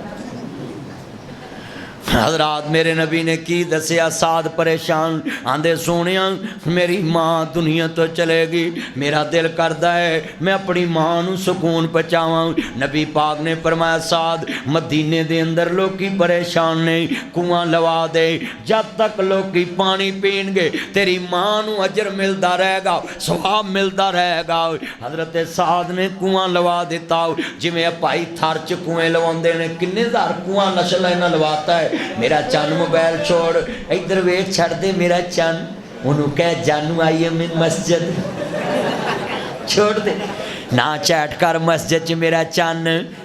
हज़रात मेरे नबी ने की दसिया, साद परेशान आंदे सोनिया मेरी माँ दुनिया तो चलेगी, मेरा दिल करता है मैं अपनी माँ नूं सुकून पहुँचावां। नबी पाक ने फरमाया साद मदीने दे अंदर लोग परेशान ने, कुआं लवा दे, जब तक लोग पानी पीणगे तेरी माँ नूं अजर मिलता रहेगा, सवाब मिलता रहेगा। हज़रत साद ने कुआं लवा दिता, जिवें भाई थर च कुएं लवाउंदे ने, किन्ने हज़ार कुआं नशल इन्हां लवाता है। मेरा चन मोबाइल छोड़ इधर वेख छड़ दे मेरा चन, उन्होंने कह जानू आई है मस्जिद छोड़ दे ना चैट कर मस्जिद च मेरा चन,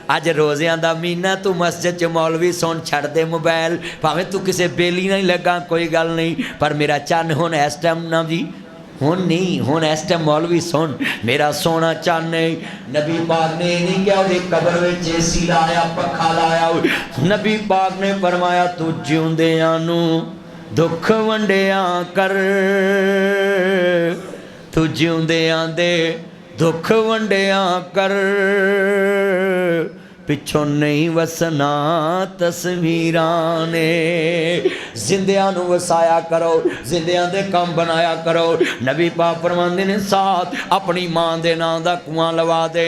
अज रोज़ियां दा महीना तू मस्जिद च मौलवी सुन छड़ दे मोबाइल, भावें तू किसी बेली नहीं लगा कोई गल नहीं, पर मेरा चन हुण इस टाइम ना जी हुण नहीं, हुण इस टाइम मौलवी सुन मेरा सोना चन है। नबी पाक ने नहीं क्या वो कबर में एसी लाया पखा लाया, नबी पाक ने फरमाया तू जिउंदियां नूं दुख वंडिया कर, तू जिउंदियां दे दुख वंडिया कर, पिछों नहीं वसना तस्वीरां ने। जिंदियां नूं वसाया करो, जिंदियां दे काम बनाया करो। नबी पाक फरमांदे ने साथ अपनी मां दे नां दा कुआं लवा दे,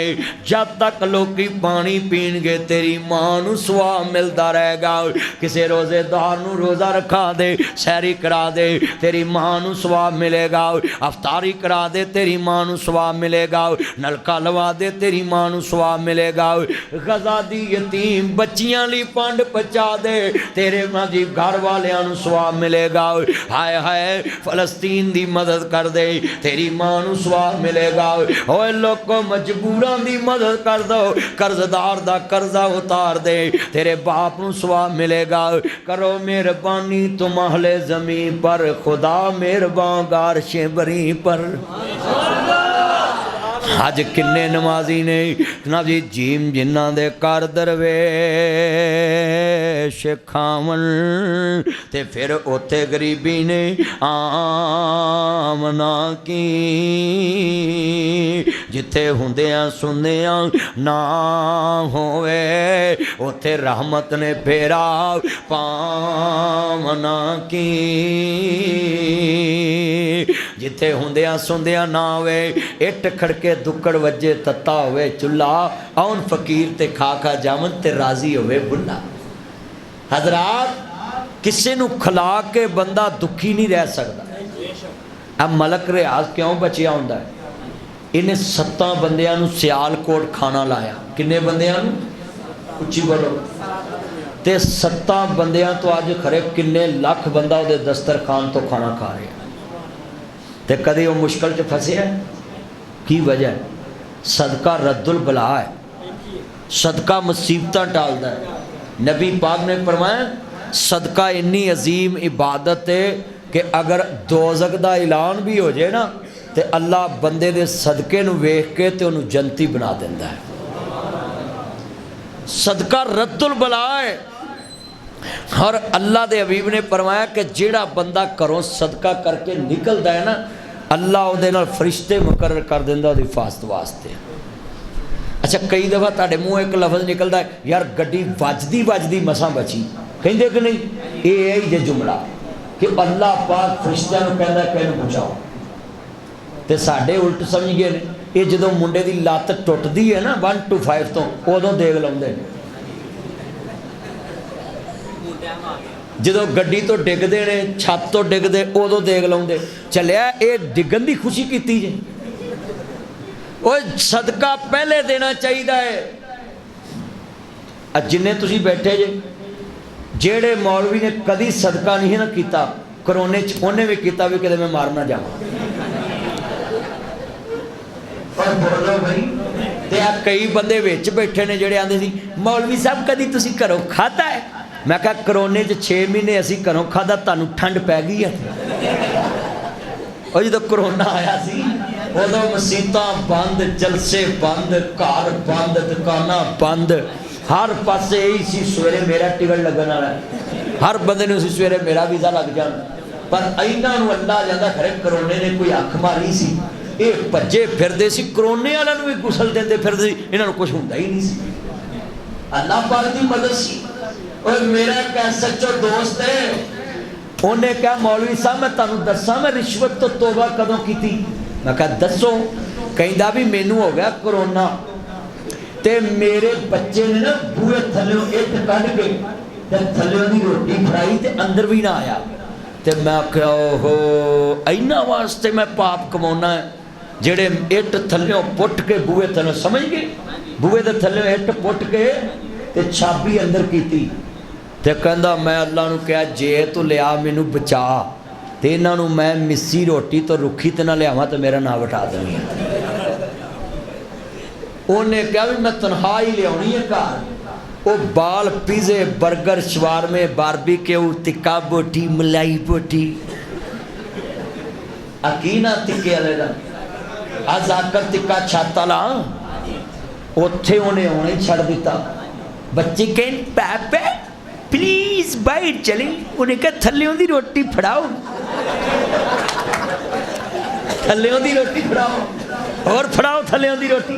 जब तक लोकी पानी पीणगे तेरी मां नूं सवाब मिलदा रहेगा। किसी रोजेदार नूं रोज़ा रखा दे, सैरी करा दे, तेरी मां नूं सवाब मिलेगा। अफतारी करा दे, तेरी मां नूं सवाब मिलेगा। नलका लवा दे, तेरी मां नूं सवाब मिलेगा। दी यतीम बच्चियां ली पंड पचा दे, तेरे जी घर वालियां नूं सवाब मिलेगा। हाय हाय फलस्तीन दी मदद कर दे, तेरी मां नूं सवाब मिलेगा। ओए लोगों मजबूरां दी मदद कर दो, कर्जदार दा कर्जा उतार दे, तेरे बाप नूं सवाब मिलेगा। करो मेहरबानी तुम अहले ज़मीन पर, खुदा मेहरबान गारशे बरी पर। अज किन्ने नमाजी ने ना जी जीम जिन्हां दे कर दरवेश खावन, ते फिर उत्थे गरीबी ने आमना की, जिथे हुंदियां सुनदियां ना होवे उत्थे रहमत ने फेरा पावना की, जिथे हुंदियां सुनदियां ना होवे इट खड़के दुक्कड़ वजे तत्ता होवे चुल्हा, आउन फकीर ते खा खा जावन ते राजी होवे बुल्ला। हजरात किसी नूं खिला के बंदा दुखी नहीं रह सकता। अब मलक रियाज क्यों बचिया हुंदा है, इन्हें 7 बंदियां नूं सियालकोट खाना लाया। किन्ने बंदियां नूं उच्ची बोलो, ते 7 बंदियां तो अज खरे किन्ने लख बंदा उहदे दस्तरखान तो खाना खा रहा। ते कदी वो मुश्किल च फसिया की वजह, सदका रद्दुल बला है, सदका मुसीबतां टालदा है। नबी पाक ने फरमाया सदका इन्नी अजीम इबादत है कि अगर दोज़ख दा ऐलान भी हो जाए ना तो अल्लाह बंदे दे सदके नूं वेख के ते उन्हूं जन्नती बना दिंदा है। सदका रद्दुल बला है। और अल्लाह दे हबीब ने फरमाया कि जेड़ा बंदा घरों सदका करके निकलदा है ना, अल्लाह उहदे नाल फरिश्ते मुकर्रर कर दिंदा उहदी हिफाजत वास्ते। अच्छा कई दफ़ा तुहाडे मूँह एक लफ्ज़ निकलदा है यार गड्डी वजदी वजदी मसां बची, कहिंदे कि नहीं, ये ही जे जुमला कि अल्लाह पाक फरिश्तिਆਂ ਨੂੰ ਕਹਿੰਦਾ ਕਿ ਇਹਨੂੰ ਬਚਾਓ। ਤੇ ਸਾਡੇ उल्ट समझ गए ने, ये ਜਦੋਂ ਮੁੰਡੇ ਦੀ ਲੱਤ ਟੁੱਟਦੀ है ना 1 to 5 ਤੋਂ ਉਦੋਂ ਦੇਖ ਲਾਉਂਦੇ ਨੇ। ਜਦੋਂ ਗੱਡੀ ਤੋਂ ਡਿੱਗਦੇ ਨੇ, ਛੱਤ ਤੋਂ ਡਿੱਗਦੇ ਉਦੋਂ ਦੇਖ ਲਾਉਂਦੇ। ਚੱਲਿਆ ਇਹ ਡਿੱਗਣ ਦੀ ਖੁਸ਼ੀ ਕੀਤੀ ਜੇ, وہ صدقہ پہلے دینا چاہیے۔ جنہیں تسی بیٹھے جے جیڑے مولوی نے کدی صدقہ نہیں نہ کیتا کرونے انہیں بھی کیتا بھی کہ میں مارنا جاؤں اور بولو بھائی تے کئی بندے ویچ بیٹھے نے جڑے آندے سی مولوی صاحب کدی تسی گھروں کھاتا ہے؟ میں کہا کرونے 6 مہینے اسی گھروں کھادا تانوں ٹھنڈ پی گئی ہے۔ اور جدو کرونا آیا سی ادو مسیتاں بند، جلسے بند، گھر بند، دکاناں بند، ہر پاسے یہی سی سویرے میرا ٹکٹ لگن والا ہے، ہر بندے نے اسی سویرے میرا ویزا لگ جانا۔ پر ایناں نوں اللہ جاندا کھڑے کرونے نے کوئی اکھ ماری سی، یہ بھجے پھردے سی، کرونے والوں نوں بھی غسل دیندے پھردے سی، انہاں نوں کچھ ہوندا ہی نہیں سی۔ اللہ پاک دی مدد سی۔ اور میرا ایک سچو دوست ہے، انہیں کہا مولوی صاحب میں تانوں دساں میں رشوت تو توبہ کدوں کیتی؟ میں کہا دسو؟ کہندا بھی مینوں ہو گیا کرونا تے میرے بچے نے نا بوئے تھلیوں اٹ کڈ کے تے تھلیوں دی روٹی کھائی تے اندر بھی نہ آیا تے میں کہا اوہو اینا واسطے میں پاپ کمانا ہے جڑے اٹ تھلیوں پٹ کے بوئے تھلیوں سمجھ گئے بوئے دے تھلیوں اٹ پٹ کے تے چھابی اندر کیتی تے کہندا میں اللہ نو کہا جے تو لیا مینوں بچا تے انہاں نوں میں مسی روٹی تو رکھی تے نہ لیاواں تے میرا نام وٹا دینی ہے۔ انہیں کہا بھی میں تنہائی لے آنی ہے گھر، وہ بال پیزے برگر شوارمے باربی کیو تکا بوٹی ملائی بوٹی اکینا تکے والے دا آج آ کر تکا چھاتا لا اتھے انہیں ہونے چھڑ دیتا۔ بچے کہیں پاپا پلیز باہر چلیں، انہیں کہا تھلیوں دی روٹی پھڑاؤ، تھلیوں دی روٹی پھڑاؤ اور پھڑاؤ تھلیوں دی روٹی،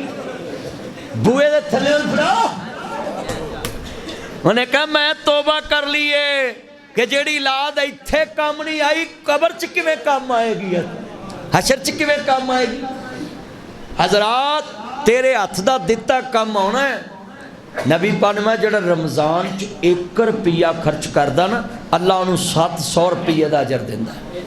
بوئے دے تھلیوں دی پھڑاؤ۔ انہیں کہا میں توبہ کر لیے کہ جیڑی لاد ایتھے کام نہیں آئی قبر چکویں کام آئے گی، حشر چکویں کام آئے گی۔ حضرات تیرے ہاتھ دا دتا کام ہونا ہے۔ نبی پاک نے جڑا رمضان 1 روپیہ خرچ کردا نا اللہ انہوں 700 روپیہ دا اجر دیندا ہے۔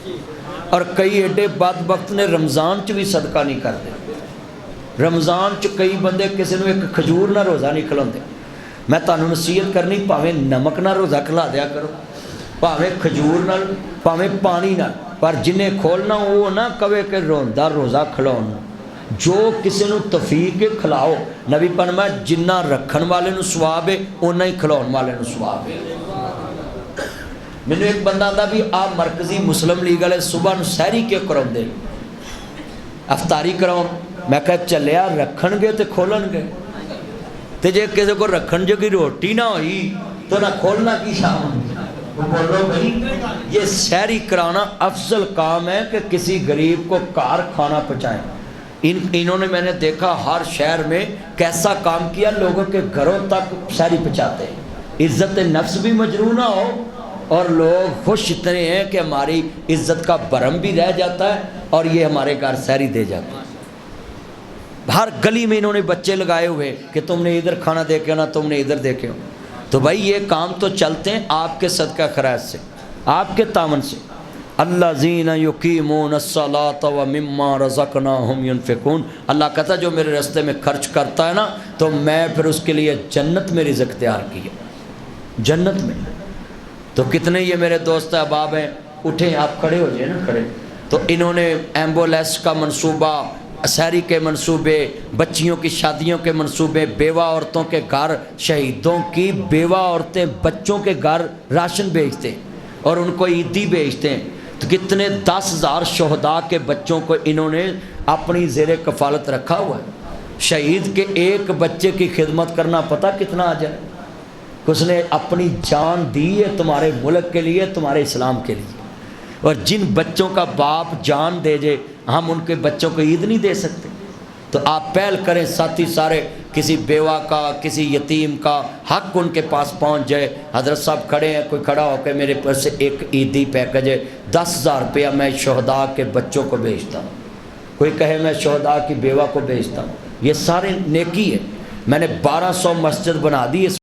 اور کئی ایڈے بدبخت نے رمضان بھی صدقہ نہیں کرتے۔ رمضان کئی بندے کسی نے ایک کھجور نہ روزہ نہیں کھلاندے۔ میں تانوں نصیحت کرنی پاویں نمک نہ روزہ کھلا دیا کرو، پاویں کھجور نہ، پاویں پانی نہ، پر جنہیں کھولنا وہ نہ کہے کہ روندا روزہ کھلاؤ، جو کسی نو توفیق کے کھلاؤ۔ نبی فرمایا جنہ رکھن والے نو ثواب ہے اونا ہی کھلاؤن والے نو ثواب ہے۔ میں نے ایک بندہ آتا بھی آپ مرکزی مسلم لیگ والے صبح نو سحری کیوں کراؤں دے افطاری کراؤں؟ میں کہا چلیا رکھن گے تے کھولن گے، تے جے کسی کو رکھن جو کی روٹی نہ ہوئی تو نہ کھولنا کی شام۔ بولو بھائی یہ سحری کرانا افضل کام ہے کہ کسی غریب کو کار کھانا پہنچائیں۔ انہوں نے میں نے دیکھا ہر شہر میں کیسا کام کیا، لوگوں کے گھروں تک سحری پہنچاتے ہیں۔ عزت نفس بھی مجروح نہ ہو اور لوگ خوش اتنے ہیں کہ ہماری عزت کا برہم بھی رہ جاتا ہے اور یہ ہمارے گھر سحری دے جاتے ہیں۔ ہر گلی میں انہوں نے بچے لگائے ہوئے کہ تم نے ادھر کھانا دے کے ہونا، تم نے ادھر دے کے ہونا۔ تو بھائی یہ کام تو چلتے ہیں آپ کے صدقہ خیرات سے، آپ کے تعاون سے۔ الذین یقیمون الصلاۃ ومما رزقناہم ینفقون، اللہ کہتا ہے جو میرے راستے میں خرچ کرتا ہے نا تو میں پھر اس کے لیے جنت میں رزق تیار کی ہے، جنت میں۔ تو کتنے یہ میرے دوست احباب ہیں، اٹھیں آپ کھڑے ہو جائیں نا، کھڑے۔ تو انہوں نے ایمبولینس کا منصوبہ، سحری کے منصوبے، بچیوں کی شادیوں کے منصوبے، بیوہ عورتوں کے گھر، شہیدوں کی بیوہ عورتیں بچوں کے گھر راشن بھیجتے اور ان کو عیدی بھیجتے ہیں۔ تو کتنے 10,000 شہداء کے بچوں کو انہوں نے اپنی زیر کفالت رکھا ہوا ہے۔ شہید کے ایک بچے کی خدمت کرنا پتہ کتنا اجر ہے؟ اس نے اپنی جان دی ہے تمہارے ملک کے لیے، تمہارے اسلام کے لیے۔ اور جن بچوں کا باپ جان دے جے ہم ان کے بچوں کو عید نہیں دے سکتے؟ تو آپ پہل کریں ساتھی سارے، کسی بیوہ کا، کسی یتیم کا حق ان کے پاس پہنچ جائے۔ حضرت صاحب کھڑے ہیں، کوئی کھڑا ہو کے میرے پاس سے ایک عیدی پیکج ہے 10,000 روپیہ میں شہداء کے بچوں کو بھیجتا ہوں، کوئی کہے میں شہداء کی بیوہ کو بھیجتا ہوں، یہ سارے نیکی ہے۔ میں نے 1200 مسجد بنا دی اس